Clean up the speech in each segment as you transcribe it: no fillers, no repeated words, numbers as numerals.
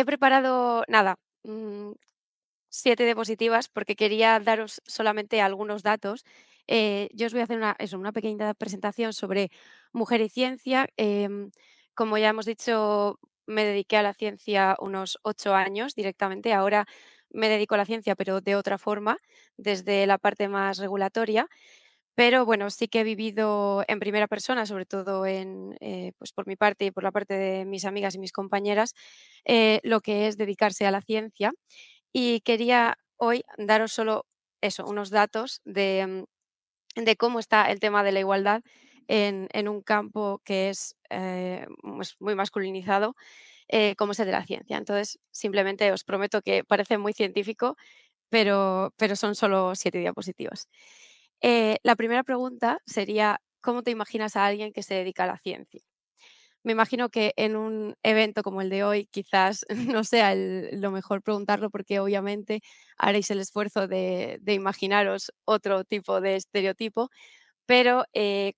He preparado, nada, mm, 7 diapositivas porque quería daros solamente algunos datos. Yo os voy a hacer una pequeña presentación sobre mujer y ciencia. Como ya hemos dicho, me dediqué a la ciencia unos 8 años directamente. Ahora me dedico a la ciencia, pero de otra forma, desde la parte más regulatoria. Pero bueno, sí que he vivido en primera persona, sobre todo pues por mi parte y por la parte de mis amigas y mis compañeras, lo que es dedicarse a la ciencia. Y quería hoy daros solo eso, unos datos de cómo está el tema de la igualdad en un campo que es pues, muy masculinizado, como es el de la ciencia. Entonces, simplemente os prometo que parece muy científico, pero son solo 7 diapositivas. La primera pregunta sería, ¿cómo te imaginas a alguien que se dedica a la ciencia? Me imagino que en un evento como el de hoy quizás no sea lo mejor preguntarlo porque obviamente haréis el esfuerzo de imaginaros otro tipo de estereotipo, pero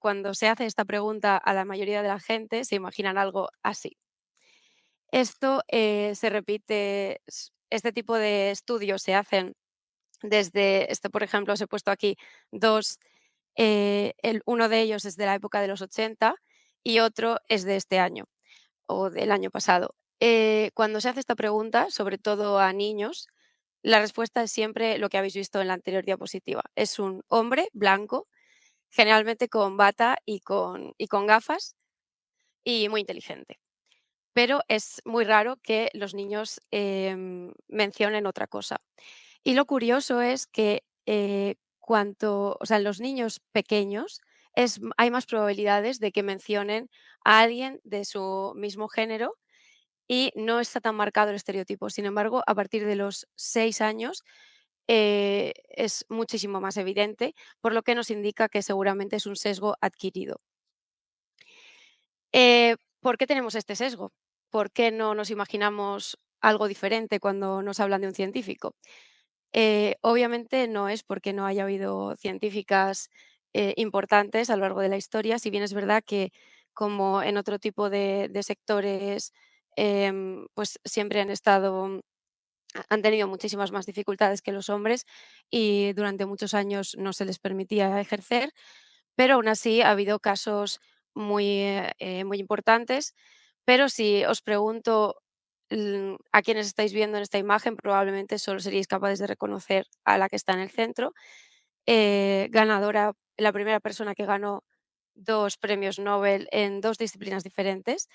cuando se hace esta pregunta a la mayoría de la gente se imaginan algo así. Esto se repite, este tipo de estudios se hacen por ejemplo, os he puesto aquí dos, uno de ellos es de la época de los 80 y otro es de este año o del año pasado. Cuando se hace esta pregunta, sobre todo a niños, la respuesta es siempre lo que habéis visto en la anterior diapositiva. Es un hombre blanco, generalmente con bata y con gafas y muy inteligente. Pero es muy raro que los niños mencionen otra cosa. Y lo curioso es que o sea, en los niños pequeños hay más probabilidades de que mencionen a alguien de su mismo género y no está tan marcado el estereotipo. Sin embargo, a partir de los 6 años es muchísimo más evidente, por lo que nos indica que seguramente es un sesgo adquirido. ¿Por qué tenemos este sesgo? ¿Por qué no nos imaginamos algo diferente cuando nos hablan de un científico? Obviamente no es porque no haya habido científicas importantes a lo largo de la historia, si bien es verdad que como en otro tipo de sectores, pues siempre han tenido muchísimas más dificultades que los hombres y durante muchos años no se les permitía ejercer, pero aún así ha habido casos muy importantes. Pero si os pregunto a quienes estáis viendo en esta imagen, probablemente solo seríais capaces de reconocer a la que está en el centro, ganadora, la primera persona que ganó 2 premios Nobel en 2 disciplinas diferentes,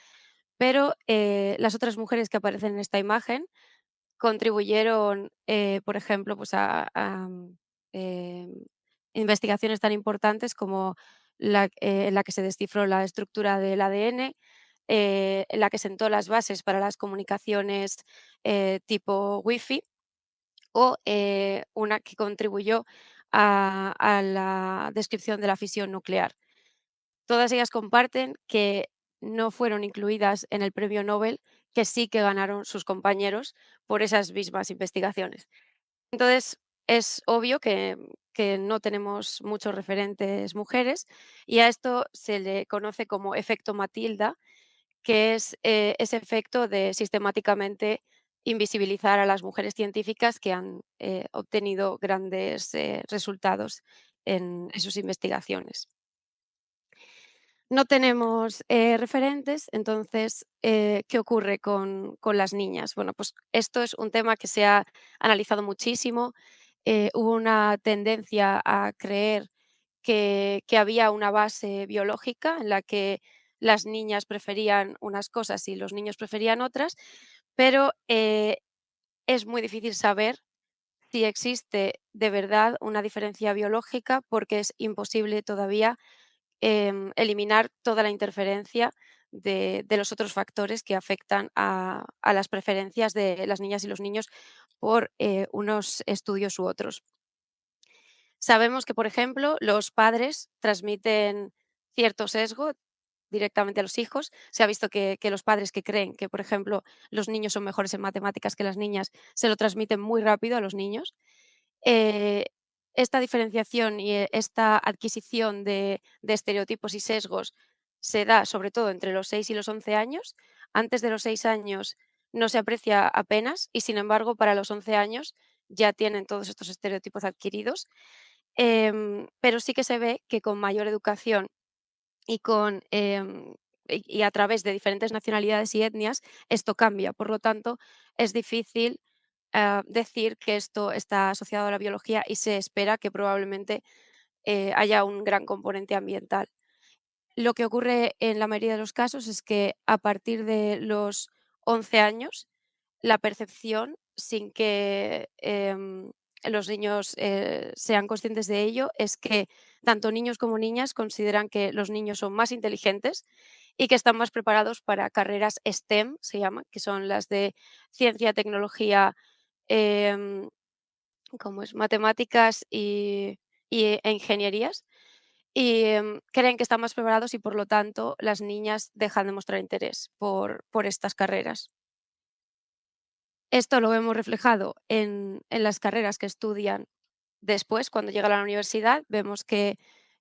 pero las otras mujeres que aparecen en esta imagen contribuyeron, por ejemplo, pues em, investigaciones tan importantes como en la que se descifró la estructura del ADN, en la que sentó las bases para las comunicaciones tipo Wi-Fi, o una que contribuyó a la descripción de la fisión nuclear. Todas ellas comparten que no fueron incluidas en el premio Nobel, que sí que ganaron sus compañeros por esas mismas investigaciones. Entonces, es obvio que no tenemos muchos referentes mujeres y a esto se le conoce como efecto Matilda, que es ese efecto de sistemáticamente invisibilizar a las mujeres científicas que han obtenido grandes resultados en sus investigaciones. No tenemos referentes, entonces, ¿qué ocurre con las niñas? Bueno, pues esto es un tema que se ha analizado muchísimo. Hubo una tendencia a creer que había una base biológica en la que las niñas preferían unas cosas y los niños preferían otras, pero es muy difícil saber si existe de verdad una diferencia biológica porque es imposible todavía eliminar toda la interferencia de los otros factores que afectan a las preferencias de las niñas y los niños por unos estudios u otros. Sabemos que, por ejemplo, los padres transmiten cierto sesgo directamente a los hijos. Se ha visto que los padres que creen que, por ejemplo, los niños son mejores en matemáticas que las niñas, se lo transmiten muy rápido a los niños. Eh, esta diferenciación y esta adquisición de estereotipos y sesgos se da sobre todo entre los 6 y los 11 años. Antes de los 6 años no se aprecia apenas y, sin embargo, para los 11 años ya tienen todos estos estereotipos adquiridos. Pero sí que se ve que con mayor educación y y a través de diferentes nacionalidades y etnias, esto cambia. Por lo tanto, es difícil, decir que esto está asociado a la biología y se espera que probablemente, haya un gran componente ambiental. Lo que ocurre en la mayoría de los casos es que a partir de los 11 años, la percepción, sin que, los niños, sean conscientes de ello, es que tanto niños como niñas consideran que los niños son más inteligentes y que están más preparados para carreras STEM, se llaman, que son las de ciencia, tecnología, em, ¿cómo es? Matemáticas e ingenierías. Y, creen que están más preparados y, por lo tanto, las niñas dejan de mostrar interés por estas carreras. Esto lo vemos reflejado en las carreras que estudian después, cuando llegan a la universidad, vemos que,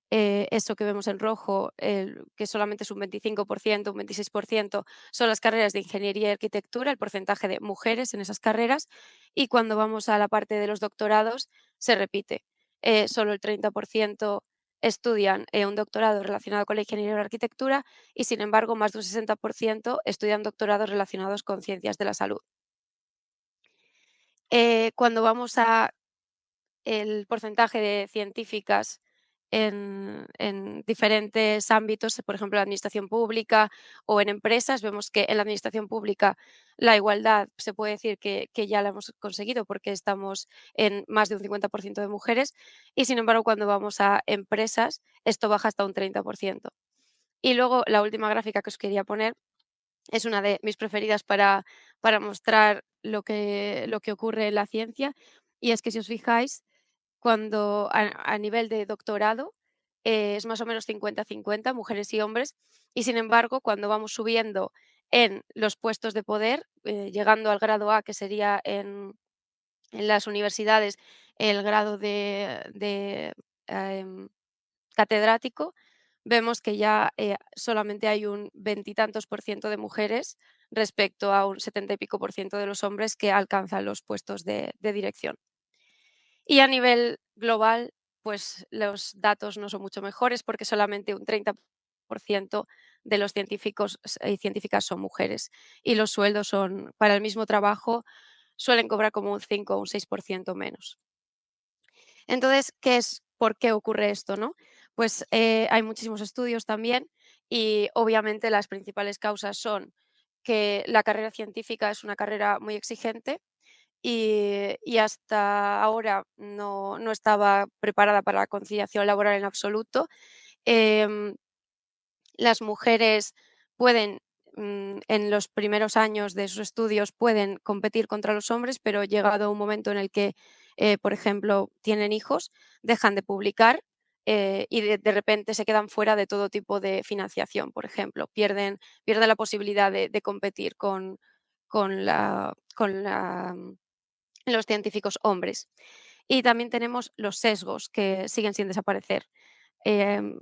eso que vemos en rojo, que solamente es un 25%, un 26%, son las carreras de ingeniería y arquitectura, el porcentaje de mujeres en esas carreras, y cuando vamos a la parte de los doctorados, se repite. Solo el 30% estudian, un doctorado relacionado con la ingeniería o la arquitectura y, sin embargo, más de un 60% estudian doctorados relacionados con ciencias de la salud. Cuando vamos a el porcentaje de científicas en diferentes ámbitos, por ejemplo, la administración pública o en empresas, vemos que en la administración pública la igualdad se puede decir que ya la hemos conseguido porque estamos en más de un 50% de mujeres y, sin embargo, cuando vamos a empresas, esto baja hasta un 30%. Y luego la última gráfica que os quería poner es una de mis preferidas para mostrar lo que ocurre en la ciencia, y es que si os fijáis, cuando a nivel de doctorado, es más o menos 50-50, mujeres y hombres, y sin embargo, cuando vamos subiendo en los puestos de poder, llegando al grado A, que sería en las universidades el grado de, em, catedrático, vemos que ya, solamente hay un veintitantos por ciento de mujeres respecto a un 70 y pico por ciento de los hombres que alcanzan los puestos de dirección. Y a nivel global, pues los datos no son mucho mejores porque solamente un 30% de los científicos y científicas son mujeres y los sueldos son para el mismo trabajo suelen cobrar como un 5 o un 6% menos. Entonces, ¿por qué ocurre esto, no? Pues, hay muchísimos estudios también y, obviamente, las principales causas son que la carrera científica es una carrera muy exigente y hasta ahora no estaba preparada para la conciliación laboral en absoluto. Em, las mujeres pueden, en los primeros años de sus estudios, pueden competir contra los hombres, pero llegado un momento en el que, por ejemplo, tienen hijos, dejan de publicar, y de repente se quedan fuera de todo tipo de financiación, por ejemplo. Pierden la posibilidad de competir con los científicos hombres. Y también tenemos los sesgos que siguen sin desaparecer.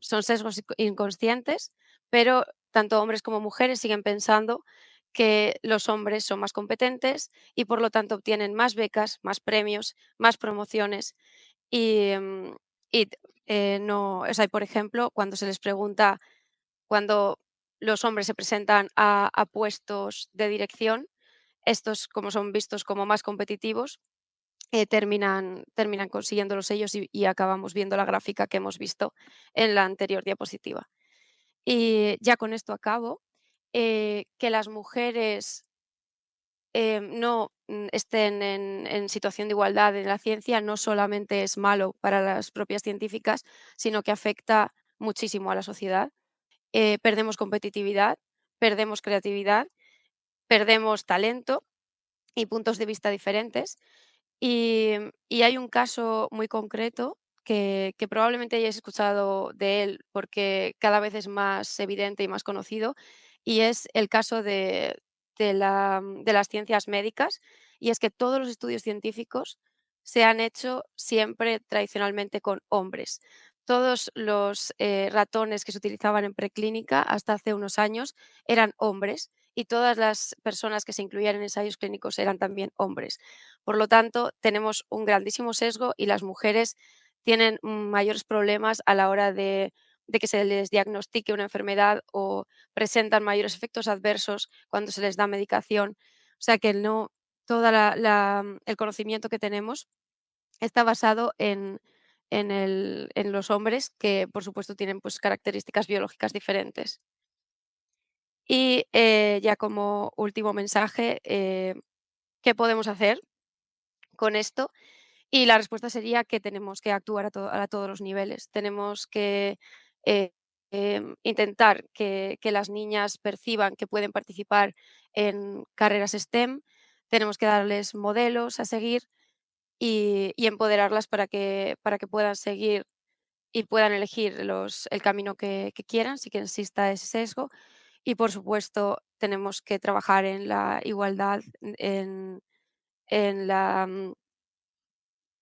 Son sesgos inconscientes, pero tanto hombres como mujeres siguen pensando que los hombres son más competentes y por lo tanto obtienen más becas, más premios, más promociones y, y no, o sea, por ejemplo, cuando se les pregunta, cuando los hombres se presentan a puestos de dirección, estos, como son vistos como más competitivos, terminan consiguiéndolos ellos y acabamos viendo la gráfica que hemos visto en la anterior diapositiva. Y ya con esto acabo, que las mujeres, no, estén en situación de igualdad en la ciencia no solamente es malo para las propias científicas, sino que afecta muchísimo a la sociedad. Perdemos competitividad, perdemos creatividad, perdemos talento y puntos de vista diferentes. Y hay un caso muy concreto que probablemente hayáis escuchado de él, porque cada vez es más evidente y más conocido, y es el caso de las ciencias médicas, y es que todos los estudios científicos se han hecho siempre tradicionalmente con hombres. Todos los, ratones que se utilizaban en preclínica hasta hace unos años eran hombres, y todas las personas que se incluían en ensayos clínicos eran también hombres. Por lo tanto, tenemos un grandísimo sesgo y las mujeres tienen mayores problemas a la hora de que se les diagnostique una enfermedad o presentan mayores efectos adversos cuando se les da medicación. O sea que no toda el conocimiento que tenemos está basado en los hombres que, por supuesto, tienen, pues, características biológicas diferentes. Y, ya como último mensaje, ¿qué podemos hacer con esto? Y la respuesta sería que tenemos que actuar a todos los niveles. Tenemos que, eh, intentar que las niñas perciban que pueden participar en carreras STEM, tenemos que darles modelos a seguir y empoderarlas para que puedan seguir y puedan elegir el camino que quieran, sin que exista ese sesgo. Y, por supuesto, tenemos que trabajar en la igualdad, en la,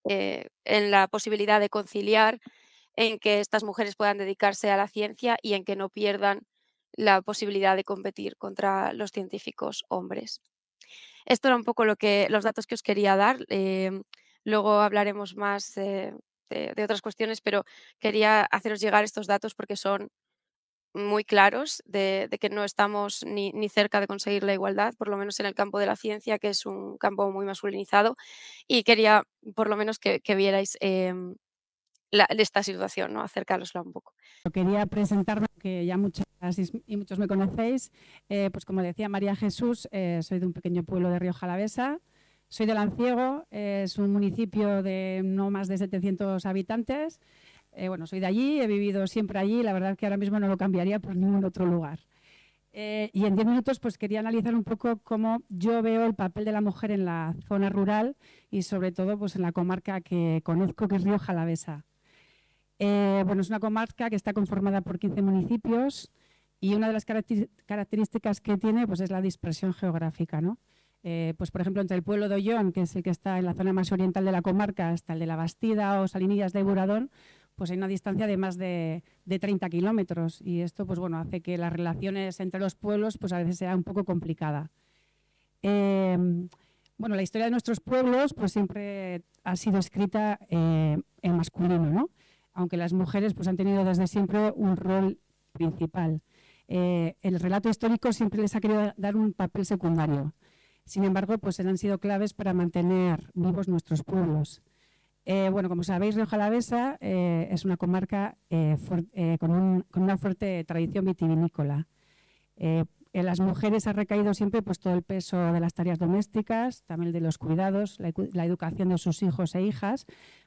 en la posibilidad de conciliar, en que estas mujeres puedan dedicarse a la ciencia y en que no pierdan la posibilidad de competir contra los científicos hombres. Esto era un poco los datos que os quería dar. Luego hablaremos más de otras cuestiones, pero quería haceros llegar estos datos porque son muy claros de que no estamos ni cerca de conseguir la igualdad, por lo menos en el campo de la ciencia, que es un campo muy masculinizado, y quería por lo menos que vierais esta situación, ¿no? Acercárosla un poco. Quería presentarme, que ya muchas y muchos me conocéis. Pues como decía María Jesús, soy de un pequeño pueblo de Rioja Alavesa. Soy de Lanciego, es un municipio de no más de 700 habitantes. Bueno, soy de allí, he vivido siempre allí. La verdad que ahora mismo no lo cambiaría por ningún otro lugar. Y en 10 minutos pues quería analizar un poco cómo yo veo el papel de la mujer en la zona rural y sobre todo pues en la comarca que conozco, que es Rioja Alavesa. Bueno, es una comarca que está conformada por 15 municipios y una de las características que tiene pues, es la dispersión geográfica, ¿no? Pues, por ejemplo, entre el pueblo de Ollón, que es el que está en la zona más oriental de la comarca, hasta el de La Bastida o Salinillas de Buradón, pues hay una distancia de más de 30 kilómetros y esto pues, bueno, hace que las relaciones entre los pueblos pues, a veces sea un poco complicada. Bueno, la historia de nuestros pueblos pues, siempre ha sido escrita en masculino, ¿no? Aunque las mujeres pues, han tenido desde siempre un rol principal. El relato histórico siempre les ha querido dar un papel secundario. Sin embargo, pues han sido claves para mantener vivos nuestros pueblos. Bueno, como sabéis, Rioja Alavesa es una comarca con una fuerte tradición vitivinícola. En las mujeres ha recaído siempre pues, todo el peso de las tareas domésticas, también el de los cuidados, la educación de sus hijos e hijas,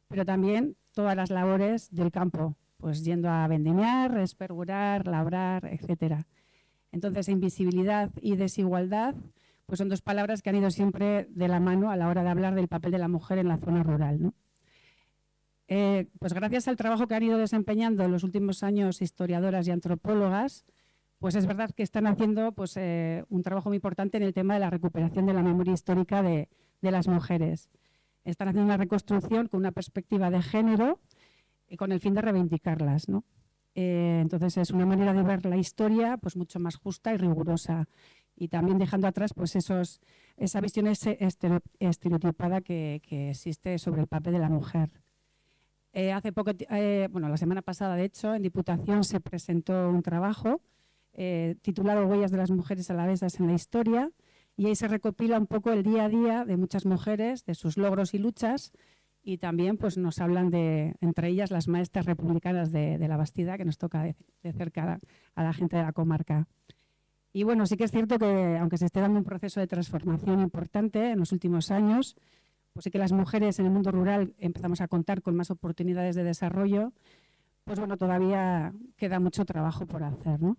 pero también todas las labores del campo, pues yendo a vendimiar, espergurar, labrar, etcétera. Entonces, invisibilidad y desigualdad pues son dos palabras que han ido siempre de la mano a la hora de hablar del papel de la mujer en la zona rural, ¿no? Pues gracias al trabajo que han ido desempeñando en los últimos años historiadoras y antropólogas, pues es verdad que están haciendo pues, un trabajo muy importante en el tema de la recuperación de la memoria histórica de las mujeres. Están haciendo una reconstrucción con una perspectiva de género y con el fin de reivindicarlas, ¿no? Entonces es una manera de ver la historia pues, mucho más justa y rigurosa y también dejando atrás pues, esa visión estereotipada que existe sobre el papel de la mujer. Hace poco, bueno, la semana pasada, de hecho, en Diputación se presentó un trabajo titulado Huellas de las mujeres alavesas en la historia, y ahí se recopila un poco el día a día de muchas mujeres, de sus logros y luchas, y también pues, nos hablan de, entre ellas, las maestras republicanas de La Bastida, que nos toca de cerca a la gente de la comarca. Y bueno, sí que es cierto que, aunque se esté dando un proceso de transformación importante en los últimos años, pues sí que las mujeres en el mundo rural empezamos a contar con más oportunidades de desarrollo, pues bueno, todavía queda mucho trabajo por hacer, ¿no?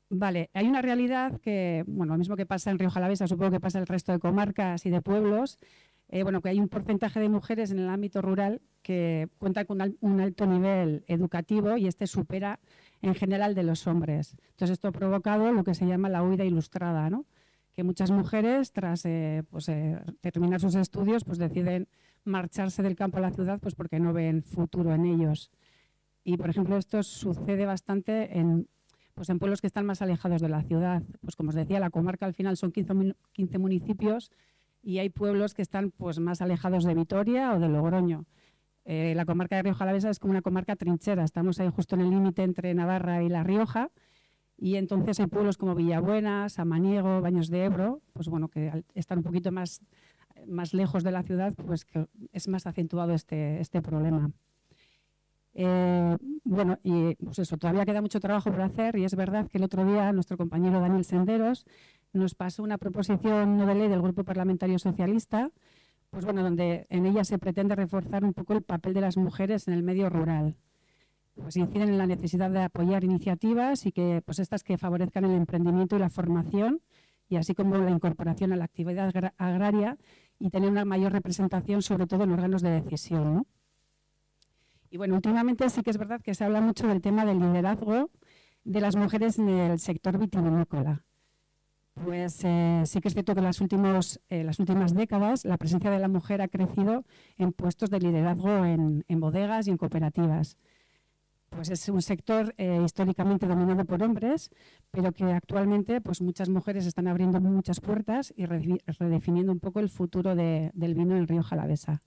Vale, hay una realidad que, bueno, lo mismo que pasa en Rioja Alavesa, supongo que pasa en el resto de comarcas y de pueblos, bueno, que hay un porcentaje de mujeres en el ámbito rural que cuentan con un alto nivel educativo y este supera en general de los hombres. Entonces esto ha provocado lo que se llama la huida ilustrada, ¿no? Que muchas mujeres tras terminar sus estudios pues deciden marcharse del campo a la ciudad pues porque no ven futuro en ellos. Y, por ejemplo, esto sucede bastante en pueblos que están más alejados de la ciudad. Pues como os decía, la comarca al final son 15 municipios y hay pueblos que están pues más alejados de Vitoria o de Logroño. La comarca de Rioja Alavesa es como una comarca trinchera. Estamos ahí justo en el límite entre Navarra y La Rioja. Y entonces hay pueblos como Villabuena, Samaniego, Baños de Ebro, pues bueno, que están un poquito más lejos de la ciudad, pues que es más acentuado este problema. Bueno, y pues eso, todavía queda mucho trabajo por hacer y es verdad que el otro día nuestro compañero Daniel Senderos nos pasó una proposición no de ley del Grupo Parlamentario Socialista, pues bueno, donde en ella se pretende reforzar un poco el papel de las mujeres en el medio rural. Pues inciden en la necesidad de apoyar iniciativas y que pues estas que favorezcan el emprendimiento y la formación y así como la incorporación a la actividad agraria y tener una mayor representación sobre todo en órganos de decisión, ¿no? Y bueno, últimamente sí que es verdad que se habla mucho del tema del liderazgo de las mujeres en el sector vitivinícola. Pues sí que es cierto que en las últimas décadas la presencia de la mujer ha crecido en puestos de liderazgo en bodegas y en cooperativas. Pues es un sector históricamente dominado por hombres, pero que actualmente pues muchas mujeres están abriendo muchas puertas y redefiniendo un poco el futuro del vino en Rioja Alavesa.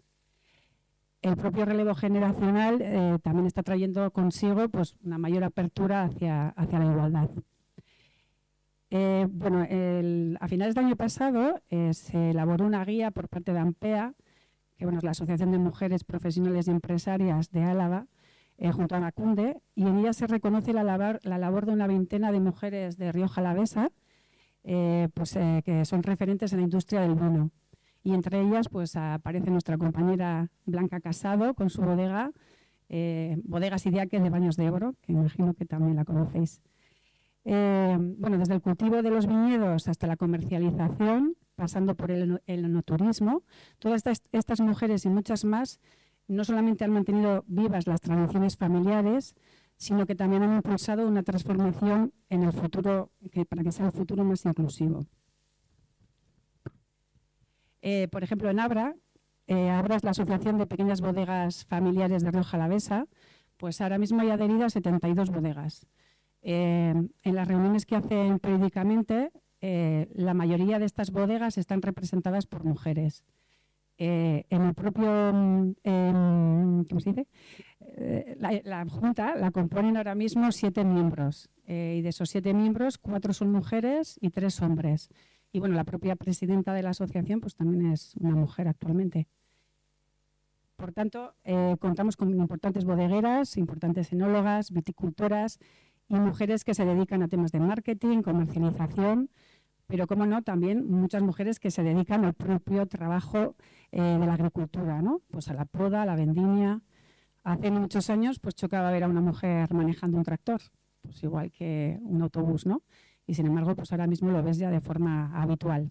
El propio relevo generacional también está trayendo consigo pues, una mayor apertura hacia la igualdad. Bueno, a finales del año pasado se elaboró una guía por parte de AMPEA, que bueno, es la Asociación de Mujeres Profesionales y Empresarias de Álava, junto a Macunde, y en ella se reconoce la labor de una veintena de mujeres de Rioja Alavesa, que son referentes en la industria del vino. Y entre ellas pues, aparece nuestra compañera Blanca Casado con su bodega, Bodegas Idiáquez de Baños de Ebro, que imagino que también la conocéis. Bueno, desde el cultivo de los viñedos hasta la comercialización, pasando por el enoturismo, todas estas mujeres y muchas más no solamente han mantenido vivas las tradiciones familiares, sino que también han impulsado una transformación en el futuro, para que sea un futuro más inclusivo. Por ejemplo, en Abra, Abra es la Asociación de Pequeñas Bodegas Familiares de Rioja Alavesa, pues ahora mismo hay adheridas 72 bodegas. En las reuniones que hacen periódicamente, la mayoría de estas bodegas están representadas por mujeres. En el propio, ¿cómo se dice? La Junta la componen ahora mismo 7 miembros y de esos 7 miembros, 4 son mujeres y 3 hombres. Y bueno, la propia presidenta de la asociación pues también es una mujer actualmente. Por tanto, contamos con importantes bodegueras, importantes enólogas, viticultoras y mujeres que se dedican a temas de marketing, comercialización, pero como no, también muchas mujeres que se dedican al propio trabajo de la agricultura, ¿no? Pues a la poda, a la vendimia. Hace muchos años pues chocaba ver a una mujer manejando un tractor, pues igual que un autobús, ¿no? Y sin embargo, pues ahora mismo lo ves ya de forma habitual.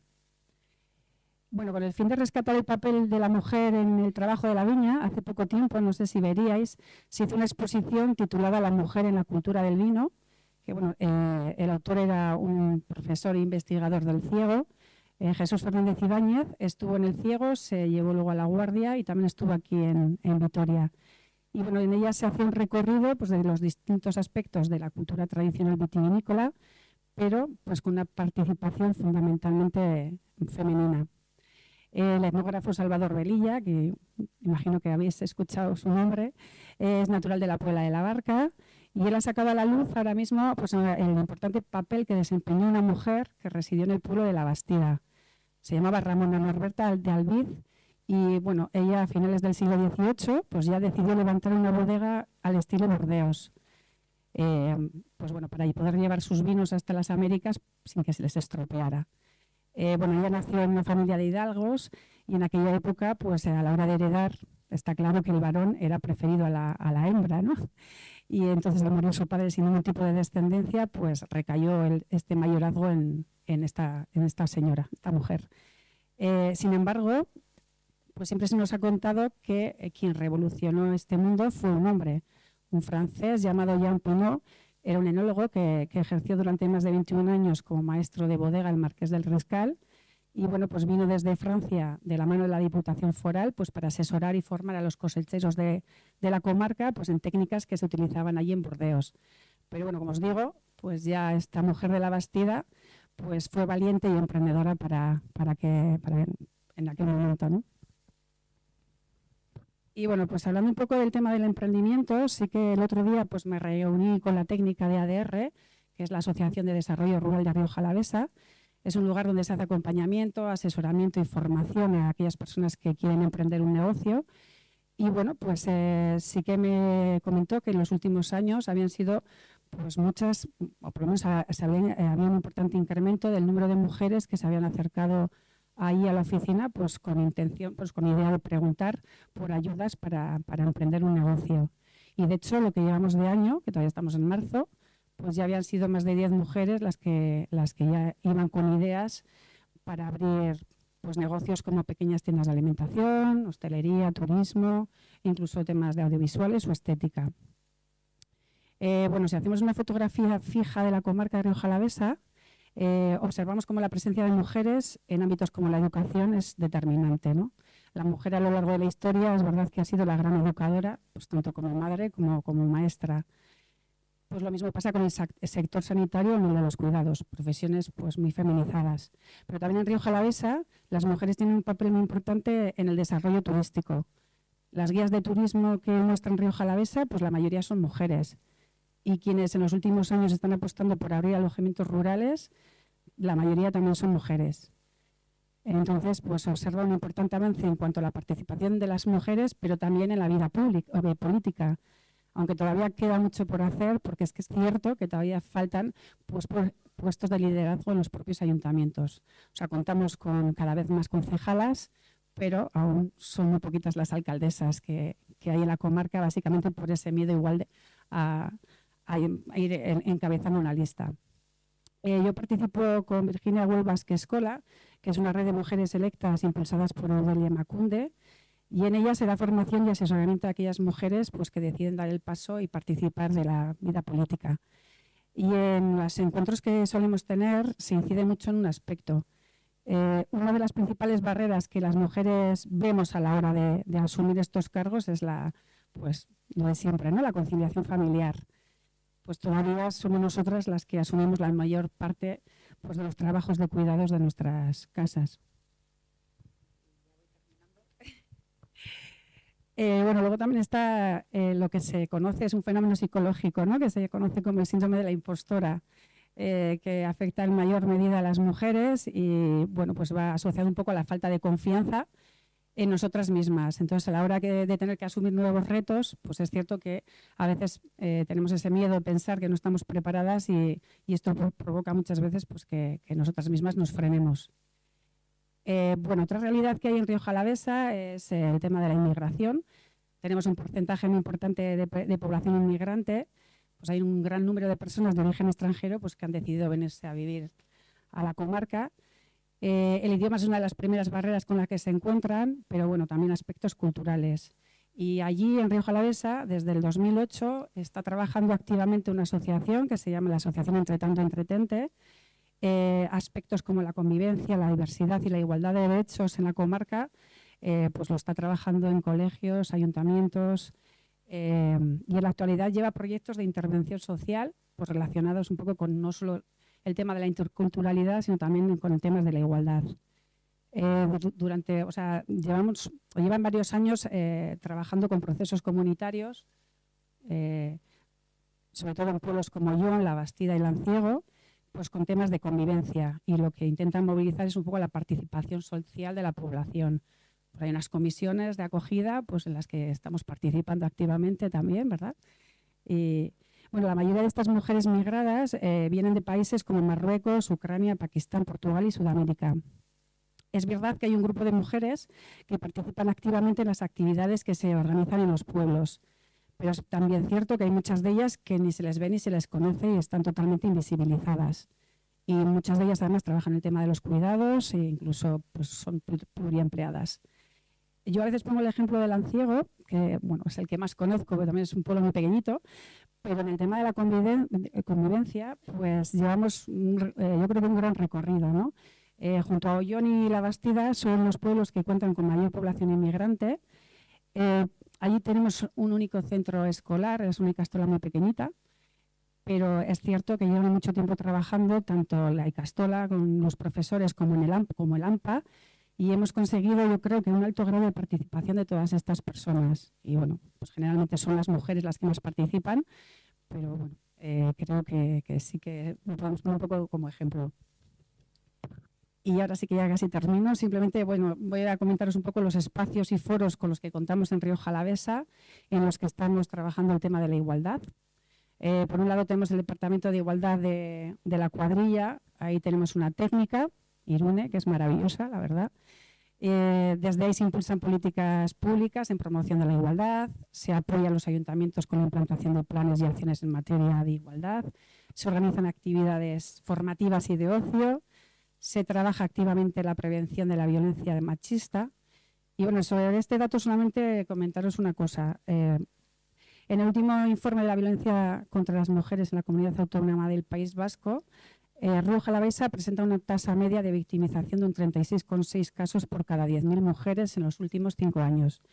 Bueno, con el fin de rescatar el papel de la mujer en el trabajo de la viña, hace poco tiempo, no sé si veríais, se hizo una exposición titulada La mujer en la cultura del vino, que bueno, el autor era un profesor e investigador del Ciego, Jesús Fernández Ibáñez, estuvo en el Ciego, se llevó luego a La Guardia y también estuvo aquí en Vitoria. Y bueno, en ella se hace un recorrido pues, de los distintos aspectos de la cultura tradicional vitivinícola, pero pues con una participación fundamentalmente femenina. El etnógrafo Salvador Velilla, que imagino que habéis escuchado su nombre, es natural de la Puebla de la Barca y él ha sacado a la luz ahora mismo pues, el importante papel que desempeñó una mujer que residió en el pueblo de La Bastida. Se llamaba Ramona Norberta de Albiz y bueno, ella a finales del siglo XVIII pues, ya decidió levantar una bodega al estilo Burdeos. Pues bueno, para poder llevar sus vinos hasta las Américas sin que se les estropeara. Bueno, ella nació en una familia de hidalgos y en aquella época, pues a la hora de heredar, está claro que el varón era preferido a la hembra, ¿no? Y entonces al morir su padre sin ningún tipo de descendencia, pues recayó este mayorazgo en esta señora, esta mujer. Sin embargo, pues siempre se nos ha contado que quien revolucionó este mundo fue un hombre, un francés llamado Jean Pinot. Era un enólogo que ejerció durante más de 21 años como maestro de bodega el Marqués del Riscal Y bueno, pues vino desde Francia de la mano de la Diputación Foral pues para asesorar y formar a los cosecheros de la comarca pues en técnicas que se utilizaban allí en Burdeos. Pero bueno, como os digo, pues ya esta mujer de la Bastida pues fue valiente y emprendedora para en aquel momento, ¿no? Y bueno, pues hablando un poco del tema del emprendimiento, sí que el otro día pues me reuní con la técnica de ADR, que es la Asociación de Desarrollo Rural de Rioja Alavesa. Es un lugar donde se hace acompañamiento, asesoramiento y formación a aquellas personas que quieren emprender un negocio. Y bueno, pues sí que me comentó que en los últimos años habían sido pues muchas, o por lo menos había un importante incremento del número de mujeres que se habían acercado ahí a la oficina pues con intención, pues con idea de preguntar por ayudas para emprender un negocio. Y de hecho lo que llevamos de año, que todavía estamos en marzo, pues ya habían sido más de 10 mujeres las que ya iban con ideas para abrir pues negocios como pequeñas tiendas de alimentación, hostelería, turismo, incluso temas de audiovisuales o estética. Bueno, si hacemos una fotografía fija de la comarca de Rioja Alavesa, observamos cómo la presencia de mujeres en ámbitos como la educación es determinante, ¿no? La mujer a lo largo de la historia es verdad que ha sido la gran educadora, pues tanto como madre como maestra. Pues lo mismo pasa con el sector sanitario en el de los cuidados, profesiones pues muy feminizadas. Pero también en Rioja Alavesa las mujeres tienen un papel muy importante en el desarrollo turístico. Las guías de turismo que muestran Rioja Alavesa, pues la mayoría son mujeres. Y quienes en los últimos años están apostando por abrir alojamientos rurales, la mayoría también son mujeres. Entonces, pues se observa un importante avance en cuanto a la participación de las mujeres, pero también en la vida política, aunque todavía queda mucho por hacer, porque es que es cierto que todavía faltan pues, puestos de liderazgo en los propios ayuntamientos. O sea, contamos con cada vez más concejalas, pero aún son muy poquitas las alcaldesas que hay en la comarca, básicamente por ese miedo igual a ir encabezando una lista. Yo participo con Virginia Huelvas Escola, que es una red de mujeres electas impulsadas por Audelia Macunde, y en ella se da formación y asesoramiento a aquellas mujeres pues, que deciden dar el paso y participar de la vida política. Y en los encuentros que solemos tener se incide mucho en un aspecto. Una de las principales barreras que las mujeres vemos a la hora de asumir estos cargos es pues, lo de siempre, ¿no? La conciliación familiar. Pues todavía somos nosotras las que asumimos la mayor parte pues, de los trabajos de cuidados de nuestras casas. Bueno, luego también está lo que se conoce, es un fenómeno psicológico, ¿no? Que se conoce como el síndrome de la impostora, que afecta en mayor medida a las mujeres y bueno, pues va asociado un poco a la falta de confianza en nosotras mismas. Entonces, a la hora de tener que asumir nuevos retos, pues es cierto que a veces tenemos ese miedo de pensar que no estamos preparadas y esto provoca muchas veces pues, que nosotras mismas nos frenemos. Bueno, otra realidad que hay en Rioja Alavesa es el tema de la inmigración. Tenemos un porcentaje muy importante de población inmigrante. Pues hay un gran número de personas de origen extranjero pues, que han decidido venirse a vivir a la comarca. El idioma es una de las primeras barreras con las que se encuentran, pero bueno, también aspectos culturales. Y allí en Rioja Alavesa, desde el 2008, está trabajando activamente una asociación que se llama la Asociación Entretanto Entretente. Aspectos como la convivencia, la diversidad y la igualdad de derechos en la comarca, pues lo está trabajando en colegios, ayuntamientos y en la actualidad lleva proyectos de intervención social pues relacionados un poco con no solo el tema de la interculturalidad, sino también con el tema de la igualdad. Llevan varios años trabajando con procesos comunitarios, sobre todo en pueblos como Yon, La Bastida y Lanciego, pues con temas de convivencia, y lo que intentan movilizar es un poco la participación social de la población. Pues hay unas comisiones de acogida pues en las que estamos participando activamente también, ¿verdad? Y bueno, la mayoría de estas mujeres migradas vienen de países como Marruecos, Ucrania, Pakistán, Portugal y Sudamérica. Es verdad que hay un grupo de mujeres que participan activamente en las actividades que se organizan en los pueblos, pero es también cierto que hay muchas de ellas que ni se les ve ni se les conoce y están totalmente invisibilizadas. Y muchas de ellas además trabajan en el tema de los cuidados e incluso pues, son pluriempleadas. Yo a veces pongo el ejemplo del Lanciego, que bueno, es el que más conozco, pero también es un pueblo muy pequeñito, pero en el tema de la convivencia, pues llevamos yo creo que un gran recorrido, ¿no? Junto a Ollón y La Bastida son los pueblos que cuentan con mayor población inmigrante. Allí tenemos un único centro escolar, es una Icastola muy pequeñita, pero es cierto que llevan mucho tiempo trabajando tanto la Icastola con los profesores como el AMPA, y hemos conseguido, yo creo, que un alto grado de participación de todas estas personas. Y bueno, pues generalmente son las mujeres las que más participan, pero bueno, creo que sí que lo podemos poner un poco como ejemplo. Y ahora sí que ya casi termino. Simplemente, bueno, voy a comentaros un poco los espacios y foros con los que contamos en Rioja Alavesa, en los que estamos trabajando el tema de la igualdad. Por un lado tenemos el Departamento de Igualdad de la Cuadrilla. Ahí tenemos una técnica, Irune, que es maravillosa, la verdad. Desde ahí se impulsan políticas públicas en promoción de la igualdad, se apoya a los ayuntamientos con la implantación de planes y acciones en materia de igualdad, se organizan actividades formativas y de ocio, se trabaja activamente la prevención de la violencia machista. Y bueno, sobre este dato solamente comentaros una cosa. En el último informe de la violencia contra las mujeres en la Comunidad Autónoma del País Vasco, Rioja Alavesa presenta una tasa media de victimización de un 36,6 casos por cada 10.000 mujeres en los últimos 5 años.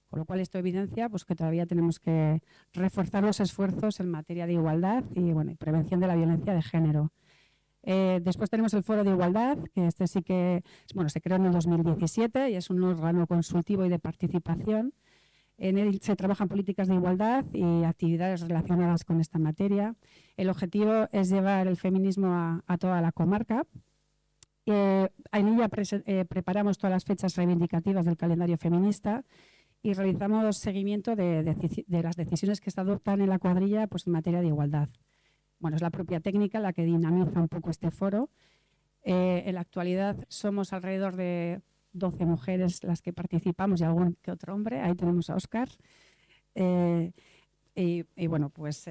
Con lo cual esto evidencia pues, que todavía tenemos que reforzar los esfuerzos en materia de igualdad y prevención de la violencia de género. Después tenemos el Foro de Igualdad, que este sí que se creó en el 2017 y es un órgano consultivo y de participación. En él se trabajan políticas de igualdad y actividades relacionadas con esta materia. El objetivo es llevar el feminismo a toda la comarca. En ella preparamos todas las fechas reivindicativas del calendario feminista y realizamos seguimiento de las decisiones que se adoptan en la cuadrilla pues, en materia de igualdad. Bueno, es la propia técnica la que dinamiza un poco este foro. En la actualidad somos alrededor de 12 mujeres las que participamos y algún que otro hombre. Ahí tenemos a Óscar. Y bueno, pues...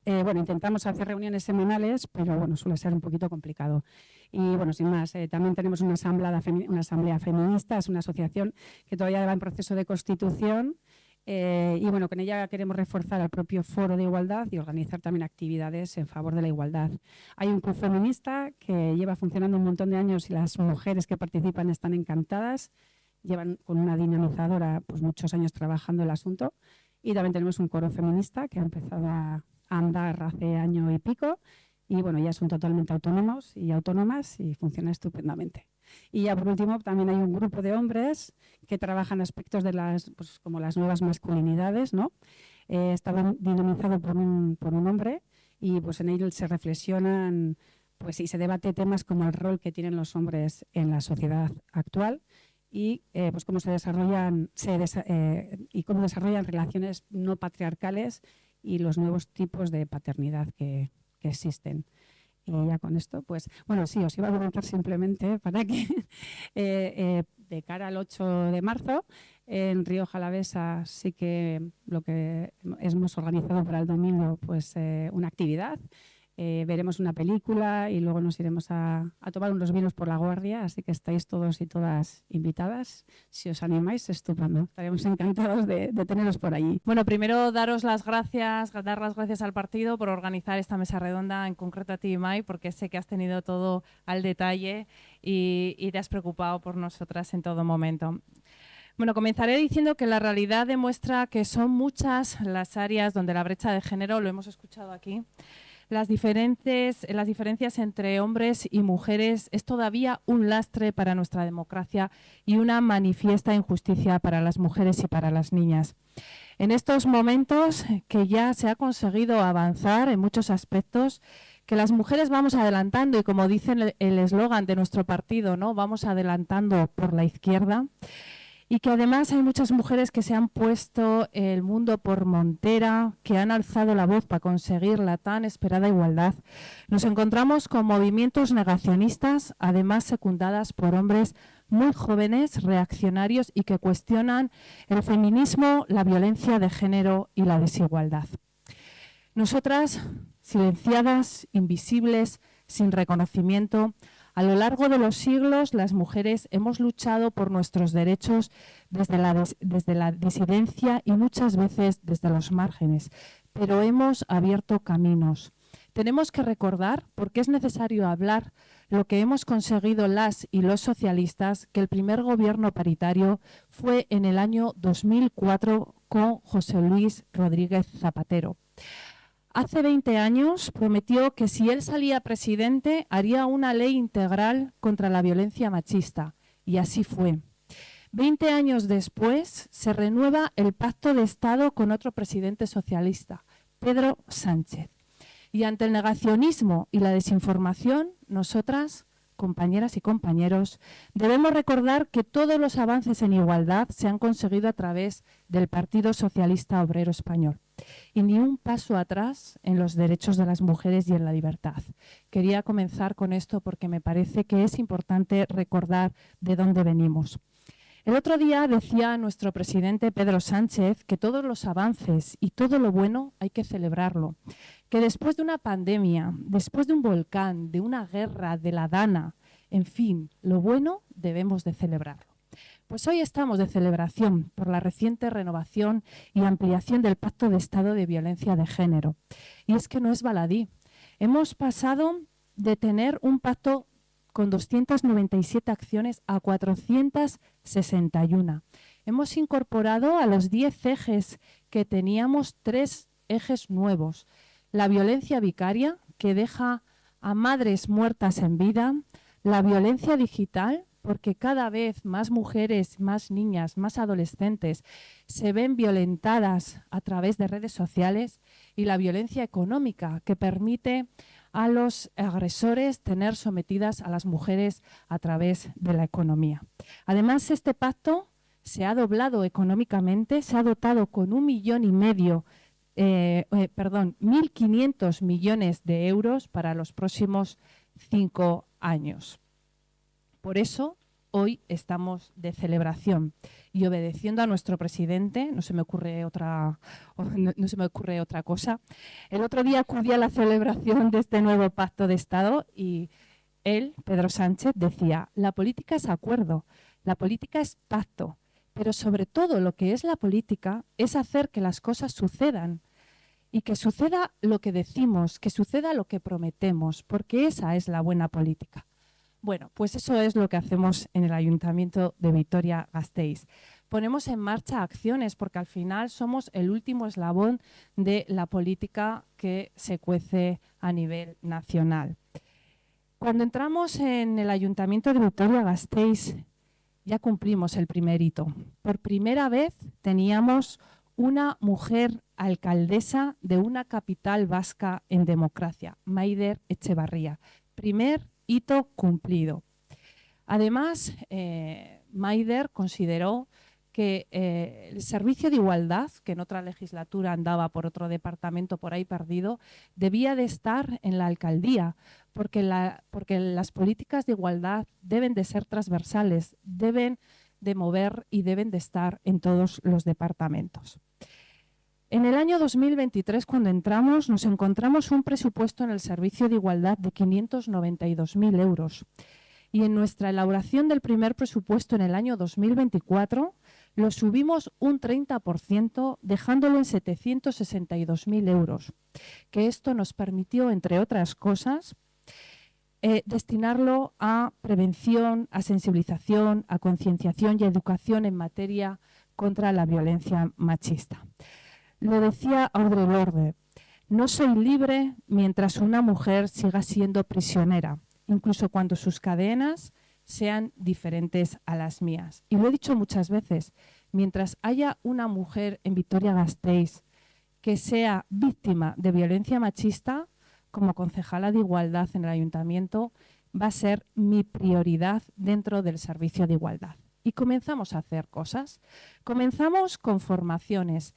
intentamos hacer reuniones semanales, pero bueno, suele ser un poquito complicado. Y bueno, sin más, también tenemos una asamblea feminista, es una asociación que todavía va en proceso de constitución. Y bueno, con ella queremos reforzar el propio foro de igualdad y organizar también actividades en favor de la igualdad. Hay un club feminista que lleva funcionando un montón de años y las mujeres que participan están encantadas. Llevan con una dinamizadora pues, muchos años trabajando el asunto. Y también tenemos un coro feminista que ha empezado a andar hace año y pico. Y bueno, ya son totalmente autónomos y autónomas y funciona estupendamente. Y ya por último también hay un grupo de hombres que trabajan aspectos de como las nuevas masculinidades, ¿no? Está dinamizado por un hombre y pues en él se reflexionan pues, y se debate temas como el rol que tienen los hombres en la sociedad actual y pues cómo desarrollan relaciones no patriarcales y los nuevos tipos de paternidad que existen. Y ya con esto, pues, bueno, sí, os iba a comentar simplemente para que de cara al 8 de marzo en Rioja Alavesa sí que lo que hemos organizado para el domingo, pues una actividad. Veremos una película y luego nos iremos a tomar unos vinos por La Guardia, así que estáis todos y todas invitadas. Si os animáis, estupendo. Estaremos encantados de teneros por allí. Bueno, primero dar las gracias al partido por organizar esta mesa redonda, en concreto a ti, Mai, porque sé que has tenido todo al detalle y te has preocupado por nosotras en todo momento. Bueno, comenzaré diciendo que la realidad demuestra que son muchas las áreas donde la brecha de género, lo hemos escuchado aquí, las diferencias entre hombres y mujeres es todavía un lastre para nuestra democracia y una manifiesta injusticia para las mujeres y para las niñas. En estos momentos que ya se ha conseguido avanzar en muchos aspectos, que las mujeres vamos adelantando y como dice el eslogan de nuestro partido, ¿no? Vamos adelantando por la izquierda. Y que además hay muchas mujeres que se han puesto el mundo por montera, que han alzado la voz para conseguir la tan esperada igualdad. Nos encontramos con movimientos negacionistas, además secundadas por hombres muy jóvenes, reaccionarios y que cuestionan el feminismo, la violencia de género y la desigualdad. Nosotras, silenciadas, invisibles, sin reconocimiento, a lo largo de los siglos, las mujeres hemos luchado por nuestros derechos desde la disidencia y muchas veces desde los márgenes. pero hemos abierto caminos. Tenemos que recordar, porque es necesario hablar, lo que hemos conseguido las y los socialistas, que el primer gobierno paritario fue en el año 2004 con José Luis Rodríguez Zapatero. Hace 20 años prometió que si él salía presidente haría una ley integral contra la violencia machista, y así fue. 20 años después se renueva el pacto de Estado con otro presidente socialista, Pedro Sánchez. Y ante el negacionismo y la desinformación, nosotras, compañeras y compañeros, debemos recordar que todos los avances en igualdad se han conseguido a través del Partido Socialista Obrero Español. Y ni un paso atrás en los derechos de las mujeres y en la libertad. Quería comenzar con esto porque me parece que es importante recordar de dónde venimos. El otro día decía nuestro presidente Pedro Sánchez que todos los avances y todo lo bueno hay que celebrarlo. Que después de una pandemia, después de un volcán, de una guerra, de la Dana, en fin, lo bueno debemos de celebrarlo. Pues hoy estamos de celebración por la reciente renovación y ampliación del Pacto de Estado de Violencia de Género. Y es que no es baladí. Hemos pasado de tener un pacto con 297 acciones a 461. Hemos incorporado a los 10 ejes que teníamos 3 ejes nuevos. La violencia vicaria, que deja a madres muertas en vida, la violencia digital, porque cada vez más mujeres, más niñas, más adolescentes se ven violentadas a través de redes sociales, y la violencia económica, que permite a los agresores tener sometidas a las mujeres a través de la economía. Además, este pacto se ha doblado económicamente, se ha dotado con 1.500 millones de euros para los próximos 5 años. Por eso, hoy estamos de celebración y obedeciendo a nuestro presidente, no se me ocurre otra cosa. El otro día acudí a la celebración de este nuevo pacto de Estado y él, Pedro Sánchez, decía: la política es acuerdo, la política es pacto, pero sobre todo lo que es la política es hacer que las cosas sucedan y que suceda lo que decimos, que suceda lo que prometemos, porque esa es la buena política. Bueno, pues eso es lo que hacemos en el Ayuntamiento de Vitoria-Gasteiz. Ponemos en marcha acciones porque al final somos el último eslabón de la política que se cuece a nivel nacional. Cuando entramos en el Ayuntamiento de Vitoria-Gasteiz ya cumplimos el primer hito. Por primera vez teníamos una mujer alcaldesa de una capital vasca en democracia, Maider Etxebarria. Primer hito cumplido. Además, Maider consideró que el servicio de igualdad, que en otra legislatura andaba por otro departamento por ahí perdido, debía de estar en la alcaldía, porque las políticas de igualdad deben de ser transversales, deben de mover y deben de estar en todos los departamentos. En el año 2023, cuando entramos, nos encontramos un presupuesto en el servicio de igualdad de 592.000 euros. Y en nuestra elaboración del primer presupuesto en el año 2024, lo subimos un 30%, dejándolo en 762.000 euros. Que esto nos permitió, entre otras cosas, destinarlo a prevención, a sensibilización, a concienciación y a educación en materia contra la violencia machista. Lo decía Audre Lorde: no soy libre mientras una mujer siga siendo prisionera, incluso cuando sus cadenas sean diferentes a las mías. Y lo he dicho muchas veces, mientras haya una mujer en Vitoria-Gasteiz que sea víctima de violencia machista, como concejala de igualdad en el ayuntamiento, va a ser mi prioridad dentro del servicio de igualdad. Y comenzamos a hacer cosas. Comenzamos con formaciones.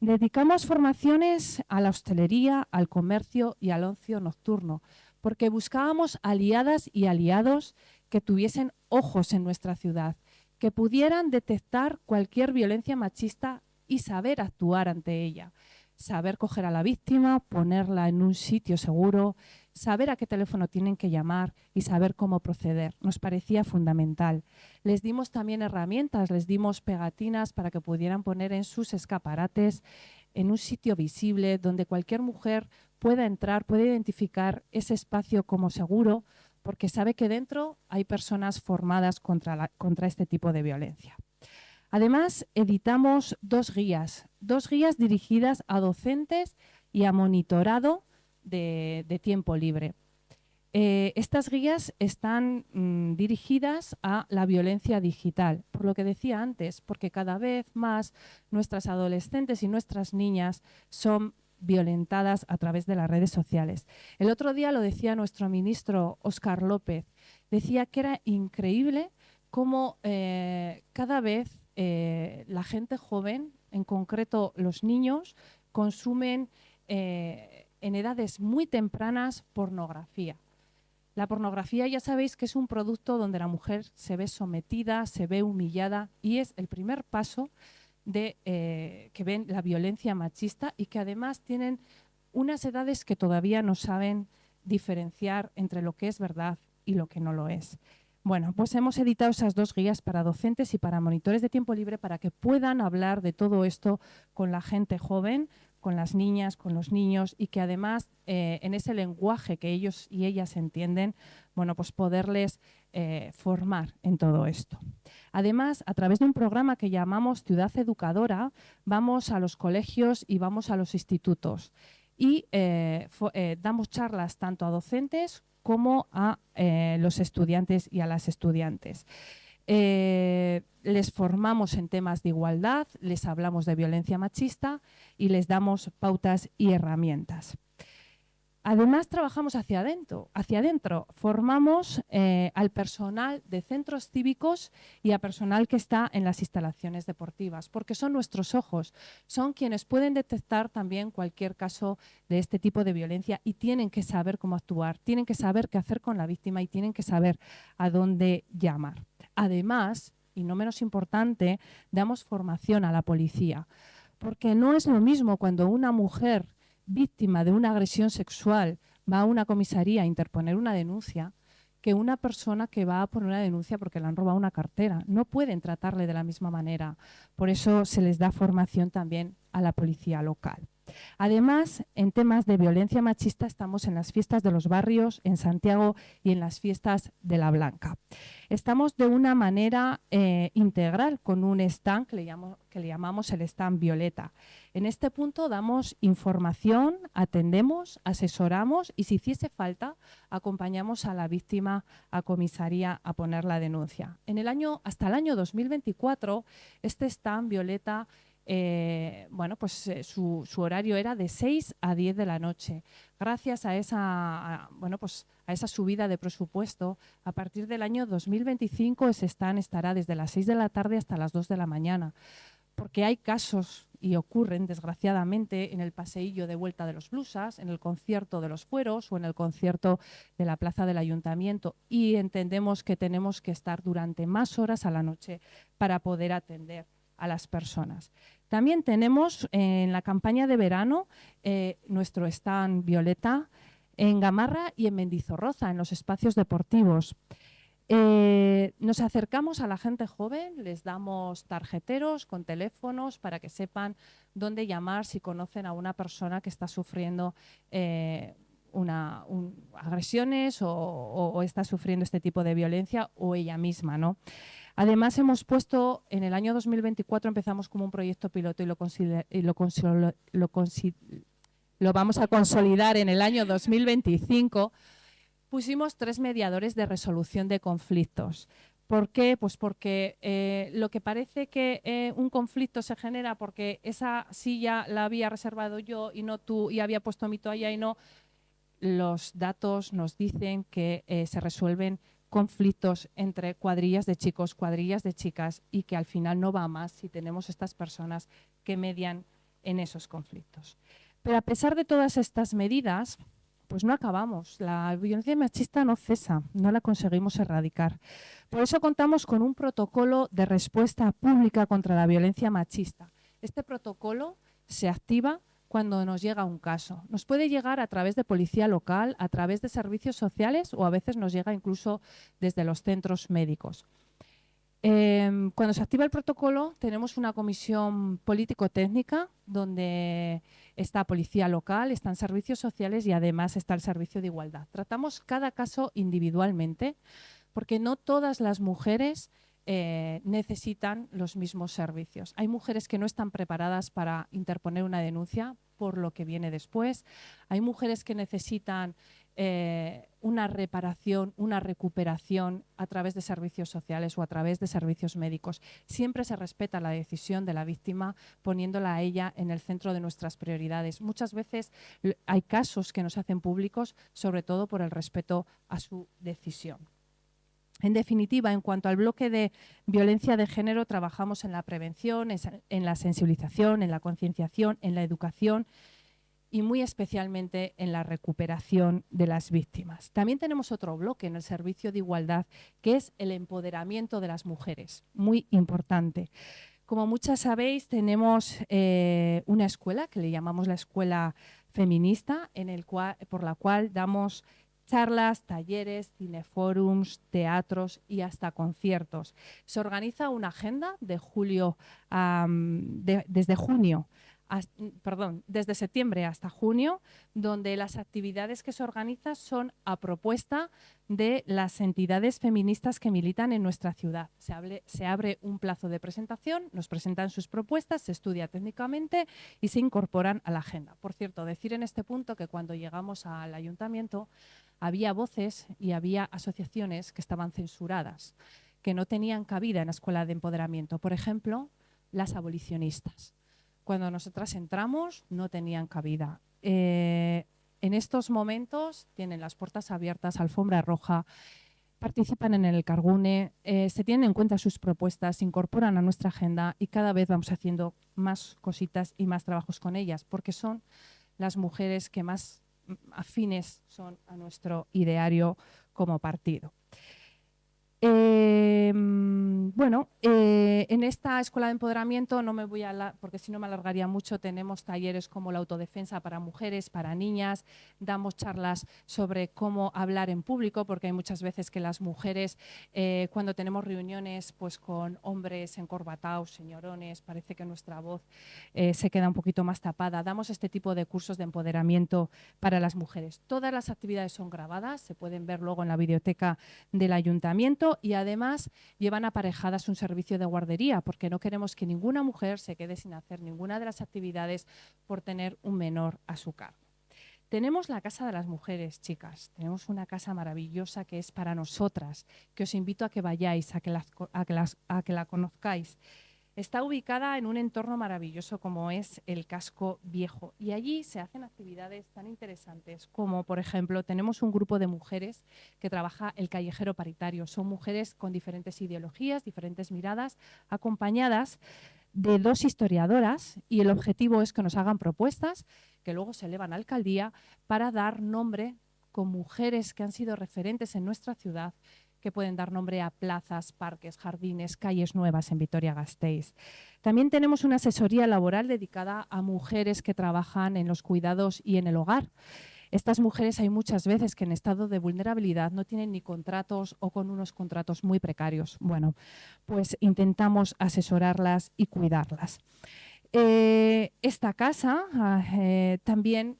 Dedicamos formaciones a la hostelería, al comercio y al ocio nocturno, porque buscábamos aliadas y aliados que tuviesen ojos en nuestra ciudad, que pudieran detectar cualquier violencia machista y saber actuar ante ella. Saber coger a la víctima, ponerla en un sitio seguro, saber a qué teléfono tienen que llamar y saber cómo proceder. Nos parecía fundamental. Les dimos también herramientas, les dimos pegatinas para que pudieran poner en sus escaparates en un sitio visible donde cualquier mujer pueda entrar, pueda identificar ese espacio como seguro, porque sabe que dentro hay personas formadas contra este tipo de violencia. Además, editamos dos guías dirigidas a docentes y a monitorado de tiempo libre. Estas guías están dirigidas a la violencia digital, por lo que decía antes, porque cada vez más nuestras adolescentes y nuestras niñas son violentadas a través de las redes sociales. El otro día lo decía nuestro ministro Óscar López, decía que era increíble cómo cada vez la gente joven, en concreto los niños, consumen en edades muy tempranas pornografía. La pornografía ya sabéis que es un producto donde la mujer se ve sometida, se ve humillada y es el primer paso de que ven la violencia machista y que además tienen unas edades que todavía no saben diferenciar entre lo que es verdad y lo que no lo es. Bueno, pues hemos editado esas dos guías para docentes y para monitores de tiempo libre para que puedan hablar de todo esto con la gente joven, con las niñas, con los niños y que además en ese lenguaje que ellos y ellas entienden, bueno, pues poderles formar en todo esto. Además, a través de un programa que llamamos Ciudad Educadora, vamos a los colegios y vamos a los institutos y damos charlas tanto a docentes como a los estudiantes y a las estudiantes. Les formamos en temas de igualdad, les hablamos de violencia machista y les damos pautas y herramientas. Además, trabajamos hacia adentro. Formamos al personal de centros cívicos y a personal que está en las instalaciones deportivas, porque son nuestros ojos, son quienes pueden detectar también cualquier caso de este tipo de violencia y tienen que saber cómo actuar, tienen que saber qué hacer con la víctima y tienen que saber a dónde llamar. Además, y no menos importante, damos formación a la policía, porque no es lo mismo cuando una mujer víctima de una agresión sexual va a una comisaría a interponer una denuncia que una persona que va a poner una denuncia porque le han robado una cartera. No pueden tratarle de la misma manera. Por eso se les da formación también a la policía local. Además, en temas de violencia machista estamos en las fiestas de los barrios, en Santiago y en las fiestas de La Blanca. Estamos de una manera integral con un stand que le llamamos el stand Violeta. En este punto damos información, atendemos, asesoramos y si hiciese falta acompañamos a la víctima a comisaría a poner la denuncia. Hasta el año 2024 este stand Violeta su horario era de 6 a 10 de la noche. Gracias a esa subida de presupuesto, a partir del año 2025 ese stand estará desde las 6 de la tarde hasta las 2 de la mañana. Porque hay casos y ocurren, desgraciadamente, en el paseillo de vuelta de los blusas, en el concierto de los fueros o en el concierto de la plaza del ayuntamiento y entendemos que tenemos que estar durante más horas a la noche para poder atender a las personas. También tenemos en la campaña de verano nuestro stand Violeta en Gamarra y en Mendizorroza, en los espacios deportivos. Nos acercamos a la gente joven, les damos tarjeteros con teléfonos para que sepan dónde llamar si conocen a una persona que está sufriendo agresiones o está sufriendo este tipo de violencia o ella misma, ¿no? Además, hemos puesto, en el año 2024 empezamos como un proyecto piloto y lo vamos a consolidar en el año 2025. Pusimos 3 mediadores de resolución de conflictos. ¿Por qué? Pues porque lo que parece que un conflicto se genera porque esa silla la había reservado yo y no tú y había puesto mi toalla y no, los datos nos dicen que se resuelven conflictos entre cuadrillas de chicos, cuadrillas de chicas y que al final no va más si tenemos estas personas que median en esos conflictos. Pero a pesar de todas estas medidas, pues no acabamos. La violencia machista no cesa, no la conseguimos erradicar. Por eso contamos con un protocolo de respuesta pública contra la violencia machista. Este protocolo se activa cuando nos llega un caso. Nos puede llegar a través de policía local, a través de servicios sociales o a veces nos llega incluso desde los centros médicos. Cuando se activa el protocolo, tenemos una comisión político-técnica donde está policía local, están servicios sociales y además está el servicio de igualdad. Tratamos cada caso individualmente porque no todas las mujeres necesitan los mismos servicios. Hay mujeres que no están preparadas para interponer una denuncia por lo que viene después. Hay mujeres que necesitan una reparación, una recuperación a través de servicios sociales o a través de servicios médicos. Siempre se respeta la decisión de la víctima poniéndola a ella en el centro de nuestras prioridades. Muchas veces hay casos que nos hacen públicos, sobre todo por el respeto a su decisión. En definitiva, en cuanto al bloque de violencia de género, trabajamos en la prevención, en la sensibilización, en la concienciación, en la educación y muy especialmente en la recuperación de las víctimas. También tenemos otro bloque en el servicio de igualdad, que es el empoderamiento de las mujeres, muy importante. Como muchas sabéis, tenemos una escuela que le llamamos la Escuela Feminista, por la cual damos charlas, talleres, cinefórums, teatros y hasta conciertos. Se organiza una agenda de desde septiembre hasta junio, donde las actividades que se organizan son a propuesta de las entidades feministas que militan en nuestra ciudad. Se abre un plazo de presentación, nos presentan sus propuestas, se estudia técnicamente y se incorporan a la agenda. Por cierto, decir en este punto que cuando llegamos al ayuntamiento había voces y había asociaciones que estaban censuradas, que no tenían cabida en la Escuela de Empoderamiento. Por ejemplo, las abolicionistas. Cuando nosotras entramos no tenían cabida. En estos momentos tienen las puertas abiertas, alfombra roja, participan en el Cargune, se tienen en cuenta sus propuestas, se incorporan a nuestra agenda y cada vez vamos haciendo más cositas y más trabajos con ellas, porque son las mujeres que más afines son a nuestro ideario como partido. En esta escuela de empoderamiento no me voy a hablar, porque si no me alargaría mucho. Tenemos talleres como la autodefensa para mujeres, para niñas, damos charlas sobre cómo hablar en público, porque hay muchas veces que las mujeres cuando tenemos reuniones pues con hombres encorbatados, señorones, parece que nuestra voz se queda un poquito más tapada. Damos este tipo de cursos de empoderamiento para las mujeres. Todas las actividades son grabadas, se pueden ver luego en la biblioteca del ayuntamiento y además llevan aparejadas un servicio de guardería porque no queremos que ninguna mujer se quede sin hacer ninguna de las actividades por tener un menor a su cargo. Tenemos la Casa de las Mujeres, chicas. Tenemos una casa maravillosa que es para nosotras, que os invito a que vayáis, a que la conozcáis. Está ubicada en un entorno maravilloso como es el Casco Viejo y allí se hacen actividades tan interesantes como, por ejemplo, tenemos un grupo de mujeres que trabaja el callejero paritario. Son mujeres con diferentes ideologías, diferentes miradas, acompañadas de 2 historiadoras y el objetivo es que nos hagan propuestas que luego se elevan a alcaldía para dar nombre con mujeres que han sido referentes en nuestra ciudad, que pueden dar nombre a plazas, parques, jardines, calles nuevas en Vitoria-Gasteiz. También tenemos una asesoría laboral dedicada a mujeres que trabajan en los cuidados y en el hogar. Estas mujeres hay muchas veces que en estado de vulnerabilidad no tienen ni contratos o con unos contratos muy precarios. Bueno, pues intentamos asesorarlas y cuidarlas. Esta casa también,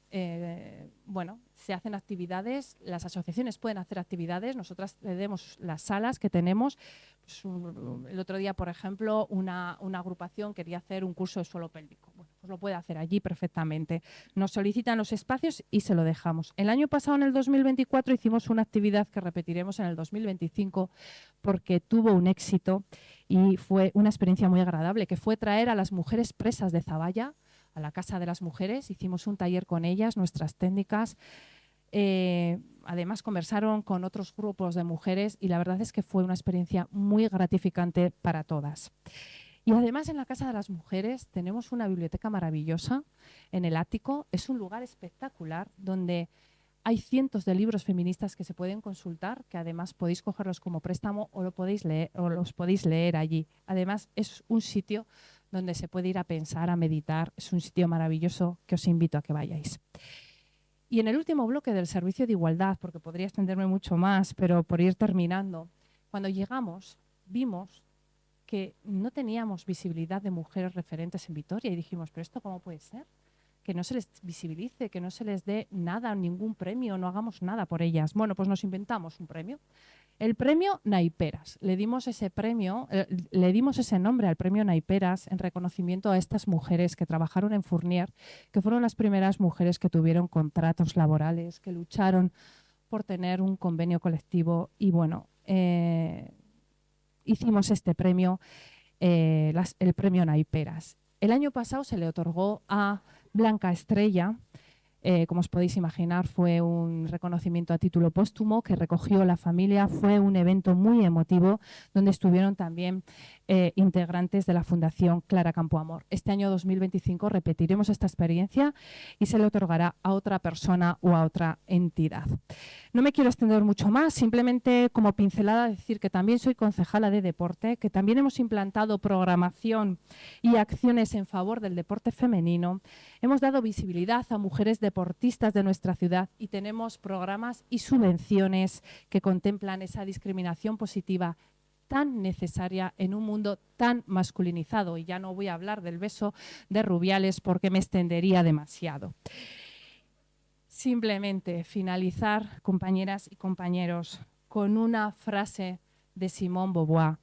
se hacen actividades, las asociaciones pueden hacer actividades, nosotras cedemos las salas que tenemos. Pues el otro día, por ejemplo, una agrupación quería hacer un curso de suelo pélvico. Bueno, pues lo puede hacer allí perfectamente. Nos solicitan los espacios y se lo dejamos. El año pasado, en el 2024, hicimos una actividad que repetiremos en el 2025 porque tuvo un éxito y fue una experiencia muy agradable, que fue traer a las mujeres presas de Zaballa a la Casa de las Mujeres. Hicimos un taller con ellas, nuestras técnicas. Además conversaron con otros grupos de mujeres y la verdad es que fue una experiencia muy gratificante para todas. Y además en la Casa de las Mujeres tenemos una biblioteca maravillosa en el ático. Es un lugar espectacular donde hay cientos de libros feministas que se pueden consultar, que además podéis cogerlos como préstamo o los podéis leer allí. Además es un sitio donde se puede ir a pensar, a meditar. Es un sitio maravilloso que os invito a que vayáis. Y en el último bloque del servicio de igualdad, porque podría extenderme mucho más, pero por ir terminando, cuando llegamos vimos que no teníamos visibilidad de mujeres referentes en Vitoria y dijimos, ¿pero esto cómo puede ser? Que no se les visibilice, que no se les dé nada, ningún premio, no hagamos nada por ellas. Bueno, pues nos inventamos un premio. El premio Naiperas. Le dimos ese premio, le dimos ese nombre al premio Naiperas en reconocimiento a estas mujeres que trabajaron en Fournier, que fueron las primeras mujeres que tuvieron contratos laborales, que lucharon por tener un convenio colectivo y bueno, hicimos este premio, el premio Naiperas. El año pasado se le otorgó a Blanca Estrella. Como os podéis imaginar, fue un reconocimiento a título póstumo que recogió la familia. Fue un evento muy emotivo donde estuvieron también integrantes de la Fundación Clara Campoamor. Este año 2025 repetiremos esta experiencia y se le otorgará a otra persona o a otra entidad. No me quiero extender mucho más, simplemente como pincelada decir que también soy concejala de deporte, que también hemos implantado programación y acciones en favor del deporte femenino. Hemos dado visibilidad a mujeres deportistas de nuestra ciudad y tenemos programas y subvenciones que contemplan esa discriminación positiva tan necesaria en un mundo tan masculinizado. Y ya no voy a hablar del beso de Rubiales porque me extendería demasiado. Simplemente finalizar, compañeras y compañeros, con una frase de Simone Beauvoir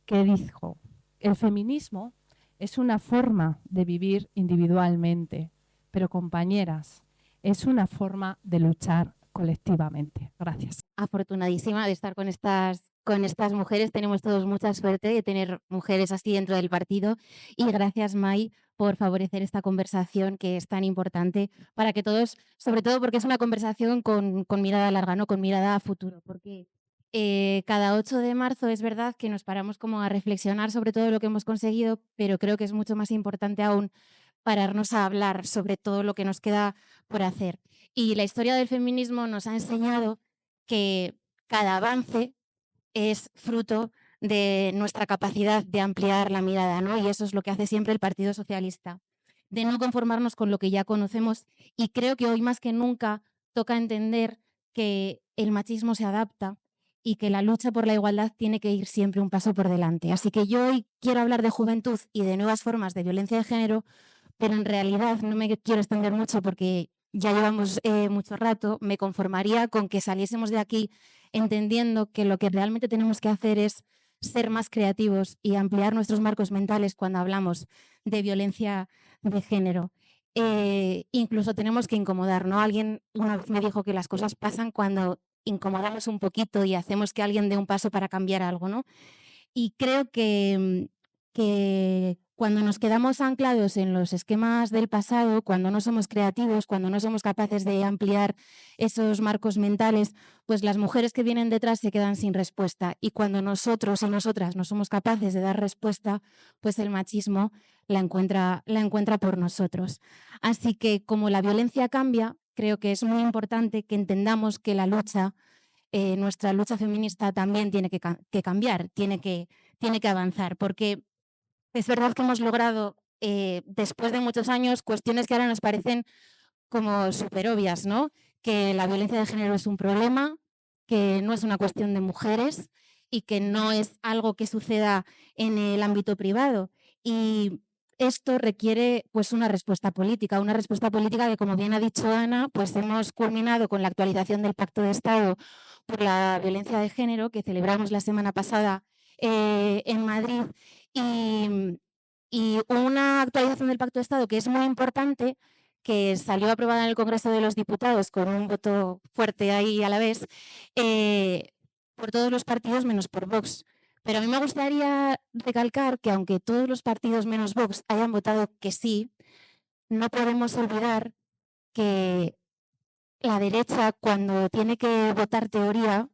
que dijo: el feminismo es una forma de vivir individualmente, pero compañeras, es una forma de luchar colectivamente. Gracias. Afortunadísima de estar con estas mujeres. Tenemos todos mucha suerte de tener mujeres así dentro del partido. Y gracias, Mai, por favorecer esta conversación que es tan importante para que todos, sobre todo porque es una conversación con mirada larga, ¿no? Con mirada a futuro. Porque cada 8 de marzo es verdad que nos paramos como a reflexionar sobre todo lo que hemos conseguido, pero creo que es mucho más importante aún pararnos a hablar sobre todo lo que nos queda por hacer. Y la historia del feminismo nos ha enseñado que cada avance es fruto de nuestra capacidad de ampliar la mirada, ¿no? Y eso es lo que hace siempre el Partido Socialista, de no conformarnos con lo que ya conocemos. Y creo que hoy más que nunca toca entender que el machismo se adapta y que la lucha por la igualdad tiene que ir siempre un paso por delante. Así que yo hoy quiero hablar de juventud y de nuevas formas de violencia de género, pero en realidad no me quiero extender mucho porque ya llevamos mucho rato. Me conformaría con que saliésemos de aquí entendiendo que lo que realmente tenemos que hacer es ser más creativos y ampliar nuestros marcos mentales cuando hablamos de violencia de género. Incluso tenemos que incomodar, ¿no? Alguien una vez me dijo que las cosas pasan cuando incomodamos un poquito y hacemos que alguien dé un paso para cambiar algo, ¿no? Y creo que cuando nos quedamos anclados en los esquemas del pasado, cuando no somos creativos, cuando no somos capaces de ampliar esos marcos mentales, pues las mujeres que vienen detrás se quedan sin respuesta. Y cuando nosotros y nosotras no somos capaces de dar respuesta, pues el machismo la encuentra por nosotros. Así que como la violencia cambia, creo que es muy importante que entendamos que la lucha, nuestra lucha feminista también tiene que cambiar, tiene que avanzar, porque es verdad que hemos logrado, después de muchos años, cuestiones que ahora nos parecen como súper obvias, ¿no? Que la violencia de género es un problema, que no es una cuestión de mujeres y que no es algo que suceda en el ámbito privado. Y esto requiere pues una respuesta política que, como bien ha dicho Ana, pues hemos culminado con la actualización del Pacto de Estado por la violencia de género que celebramos la semana pasada en Madrid, y una actualización del Pacto de Estado que es muy importante, que salió aprobada en el Congreso de los Diputados con un voto fuerte ahí a la vez, por todos los partidos menos por Vox. Pero a mí me gustaría recalcar que aunque todos los partidos menos Vox hayan votado que sí, no podemos olvidar que la derecha, cuando tiene que votar teoría,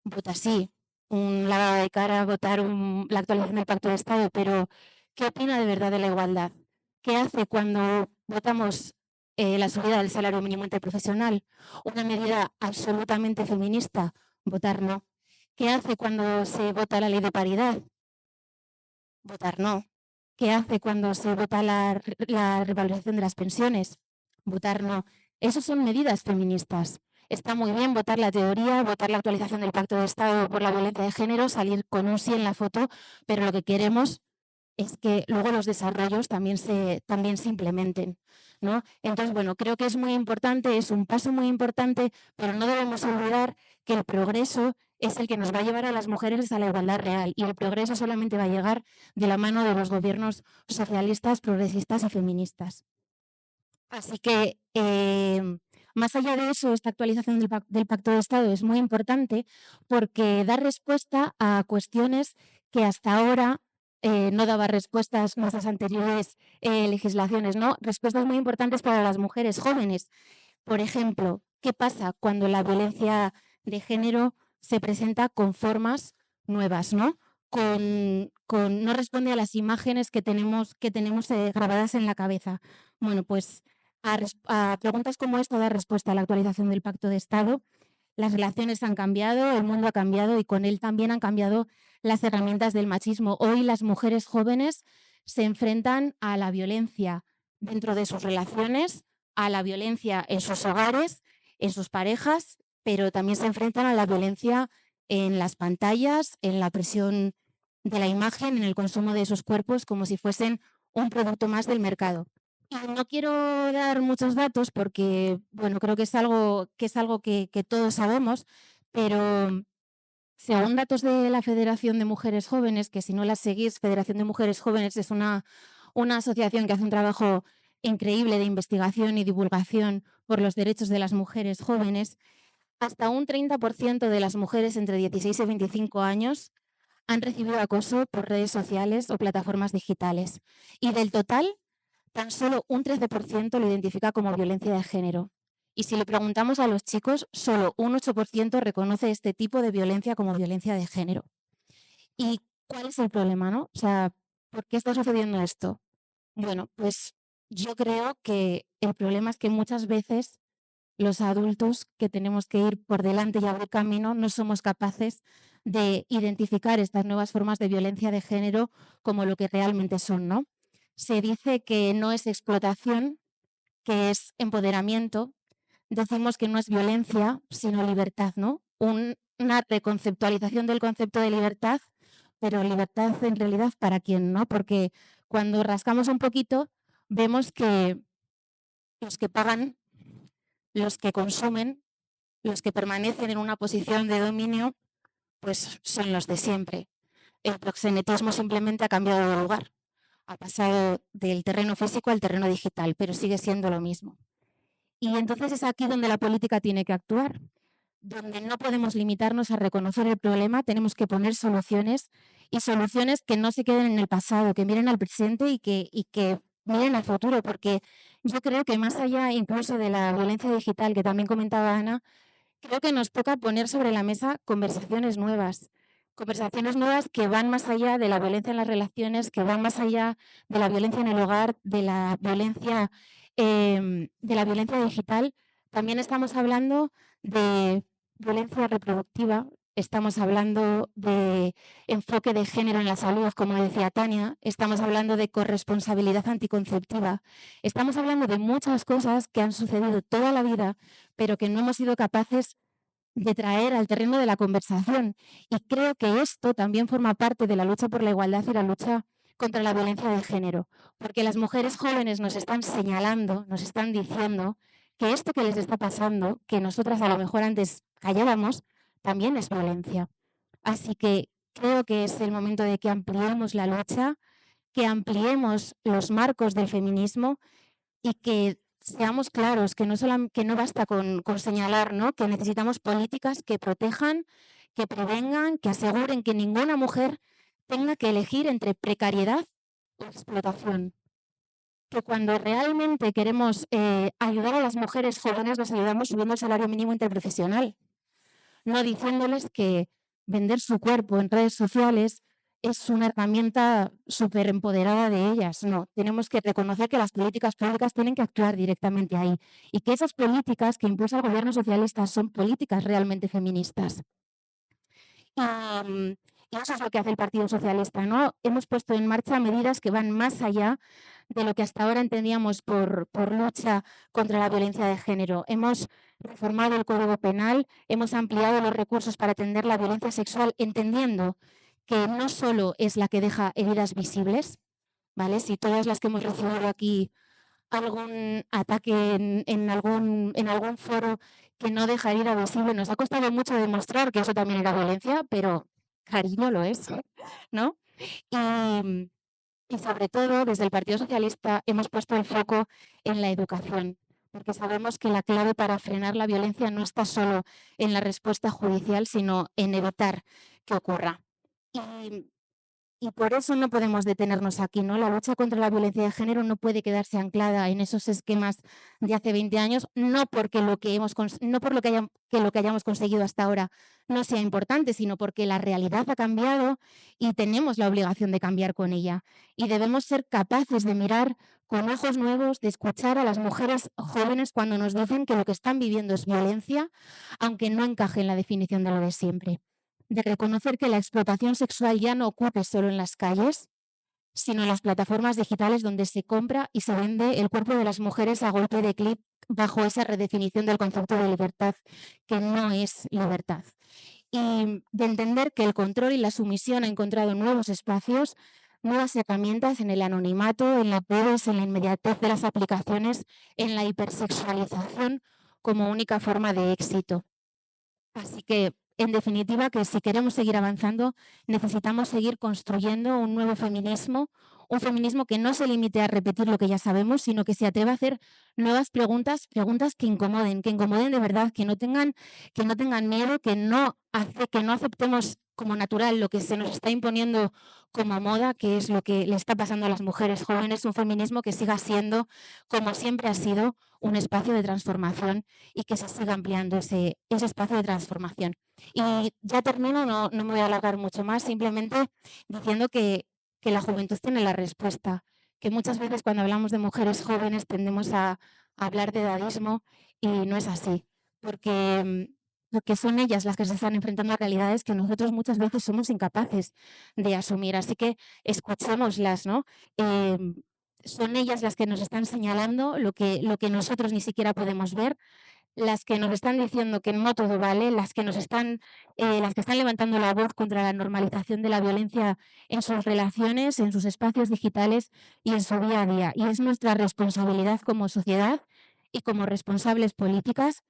vota sí, un lavado de cara, votar la actualización del Pacto de Estado, pero ¿qué opina de verdad de la igualdad? ¿Qué hace cuando votamos la subida del salario mínimo interprofesional? Una medida absolutamente feminista, votar no. ¿Qué hace cuando se vota la ley de paridad? Votar no. ¿Qué hace cuando se vota la revalorización de las pensiones? Votar no. Esas son medidas feministas. está muy bien votar la teoría, votar la actualización del Pacto de Estado por la violencia de género, salir con un sí en la foto, pero lo que queremos es que luego los desarrollos también se implementen, ¿no? Entonces, bueno, creo que es muy importante, es un paso muy importante, pero no debemos olvidar que el progreso es el que nos va a llevar a las mujeres a la igualdad real, y el progreso solamente va a llegar de la mano de los gobiernos socialistas, progresistas y feministas. Así que, más allá de eso, esta actualización del Pacto de Estado es muy importante porque da respuesta a cuestiones que hasta ahora no daba respuestas nuestras anteriores legislaciones, ¿no? Respuestas muy importantes para las mujeres jóvenes. Por ejemplo, ¿qué pasa cuando la violencia de género se presenta con formas nuevas, ¿no? No responde a las imágenes que tenemos grabadas en la cabeza. Bueno, pues a preguntas como esta da respuesta a la actualización del Pacto de Estado. Las relaciones han cambiado, el mundo ha cambiado y con él también han cambiado las herramientas del machismo. Hoy las mujeres jóvenes se enfrentan a la violencia dentro de sus relaciones, a la violencia en sus hogares, en sus parejas, pero también se enfrentan a la violencia en las pantallas, en la presión de la imagen, en el consumo de esos cuerpos como si fuesen un producto más del mercado. Y no quiero dar muchos datos porque, bueno, creo que es algo que todos sabemos, pero según datos de la Federación de Mujeres Jóvenes, que si no las seguís, Federación de Mujeres Jóvenes es una asociación que hace un trabajo increíble de investigación y divulgación por los derechos de las mujeres jóvenes, hasta un 30% de las mujeres entre 16 y 25 años han recibido acoso por redes sociales o plataformas digitales. Y del total, tan solo un 13% lo identifica como violencia de género. Y si le preguntamos a los chicos, solo un 8% reconoce este tipo de violencia como violencia de género. ¿Y cuál es el problema, no? O sea, ¿por qué está sucediendo esto? Bueno, pues yo creo que el problema es que muchas veces los adultos que tenemos que ir por delante y abrir camino no somos capaces de identificar estas nuevas formas de violencia de género como lo que realmente son, ¿no? Se dice que no es explotación, que es empoderamiento. Decimos que no es violencia, sino libertad, ¿no? Una reconceptualización del concepto de libertad, pero libertad en realidad ¿para quién, no? Porque cuando rascamos un poquito, vemos que los que pagan, los que consumen, los que permanecen en una posición de dominio, pues son los de siempre. El proxenetismo simplemente ha cambiado de lugar. Ha pasado del terreno físico al terreno digital, pero sigue siendo lo mismo. Y entonces es aquí donde la política tiene que actuar, donde no podemos limitarnos a reconocer el problema, tenemos que poner soluciones y soluciones que no se queden en el pasado, que miren al presente y que miren al futuro, porque yo creo que más allá incluso de la violencia digital que también comentaba Ana, creo que nos toca poner sobre la mesa conversaciones nuevas que van más allá de la violencia en las relaciones, que van más allá de la violencia en el hogar, de la violencia digital. También estamos hablando de violencia reproductiva, estamos hablando de enfoque de género en la salud, como decía Tania, estamos hablando de corresponsabilidad anticonceptiva, estamos hablando de muchas cosas que han sucedido toda la vida, pero que no hemos sido capaces de traer al terreno de la conversación. Y creo que esto también forma parte de la lucha por la igualdad y la lucha contra la violencia de género, porque las mujeres jóvenes nos están señalando, nos están diciendo que esto que les está pasando, que nosotras a lo mejor antes callábamos, también es violencia. Así que creo que es el momento de que ampliemos la lucha, que ampliemos los marcos del feminismo y que seamos claros, que no basta con señalar, ¿no? Que necesitamos políticas que protejan, que prevengan, que aseguren que ninguna mujer tenga que elegir entre precariedad o explotación. Que cuando realmente queremos ayudar a las mujeres jóvenes, las ayudamos subiendo el salario mínimo interprofesional, no diciéndoles que vender su cuerpo en redes sociales es una herramienta súper empoderada de ellas. No, tenemos que reconocer que las políticas públicas tienen que actuar directamente ahí y que esas políticas que impulsa el gobierno socialista son políticas realmente feministas. Y eso es lo que hace el Partido Socialista, ¿no? Hemos puesto en marcha medidas que van más allá de lo que hasta ahora entendíamos por lucha contra la violencia de género. Hemos reformado el Código Penal, hemos ampliado los recursos para atender la violencia sexual, entendiendo que no solo es la que deja heridas visibles, ¿vale? Si todas las que hemos recibido aquí algún ataque en algún foro que no deja herida visible, nos ha costado mucho demostrar que eso también era violencia, pero cariño lo es, ¿no? Y, y sobre todo, desde el Partido Socialista hemos puesto el foco en la educación, porque sabemos que la clave para frenar la violencia no está solo en la respuesta judicial, sino en evitar que ocurra. Y y por eso no podemos detenernos aquí, ¿no? La lucha contra la violencia de género no puede quedarse anclada en esos esquemas de hace 20 años, no porque lo que hemos no por lo que hayamos conseguido hasta ahora no sea importante, sino porque la realidad ha cambiado y tenemos la obligación de cambiar con ella. Y debemos ser capaces de mirar con ojos nuevos, de escuchar a las mujeres jóvenes cuando nos dicen que lo que están viviendo es violencia, aunque no encaje en la definición de lo de siempre, de reconocer que la explotación sexual ya no ocurre solo en las calles, sino en las plataformas digitales donde se compra y se vende el cuerpo de las mujeres a golpe de clic bajo esa redefinición del concepto de libertad, que no es libertad. Y de entender que el control y la sumisión ha encontrado nuevos espacios, nuevas herramientas en el anonimato, en las redes, en la inmediatez de las aplicaciones, en la hipersexualización como única forma de éxito. Así que, en definitiva, que si queremos seguir avanzando, necesitamos seguir construyendo un nuevo feminismo, un feminismo que no se limite a repetir lo que ya sabemos, sino que se atreva a hacer nuevas preguntas, preguntas que incomoden de verdad, que no tengan miedo, que no aceptemos como natural lo que se nos está imponiendo como moda, que es lo que le está pasando a las mujeres jóvenes, un feminismo que siga siendo, como siempre ha sido, un espacio de transformación y que se siga ampliando ese espacio de transformación. Y ya termino, no me voy a alargar mucho más, simplemente diciendo que la juventud tiene la respuesta, que muchas veces cuando hablamos de mujeres jóvenes tendemos a hablar de edadismo y no es así, porque son ellas las que se están enfrentando a realidades que nosotros muchas veces somos incapaces de asumir. Así que escuchémoslas, ¿no? Son ellas las que nos están señalando lo que nosotros ni siquiera podemos ver, las que nos están diciendo que no todo vale, las que están levantando la voz contra la normalización de la violencia en sus relaciones, en sus espacios digitales y en su día a día. Y es nuestra responsabilidad como sociedad y como responsables políticas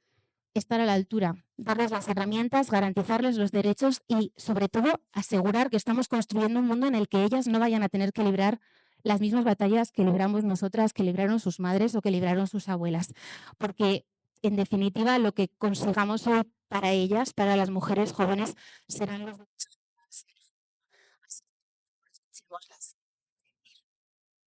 estar a la altura, darles las herramientas, garantizarles los derechos y, sobre todo, asegurar que estamos construyendo un mundo en el que ellas no vayan a tener que librar las mismas batallas que libramos nosotras, que libraron sus madres o que libraron sus abuelas. Porque, en definitiva, lo que consigamos hoy para ellas, para las mujeres jóvenes, serán los derechos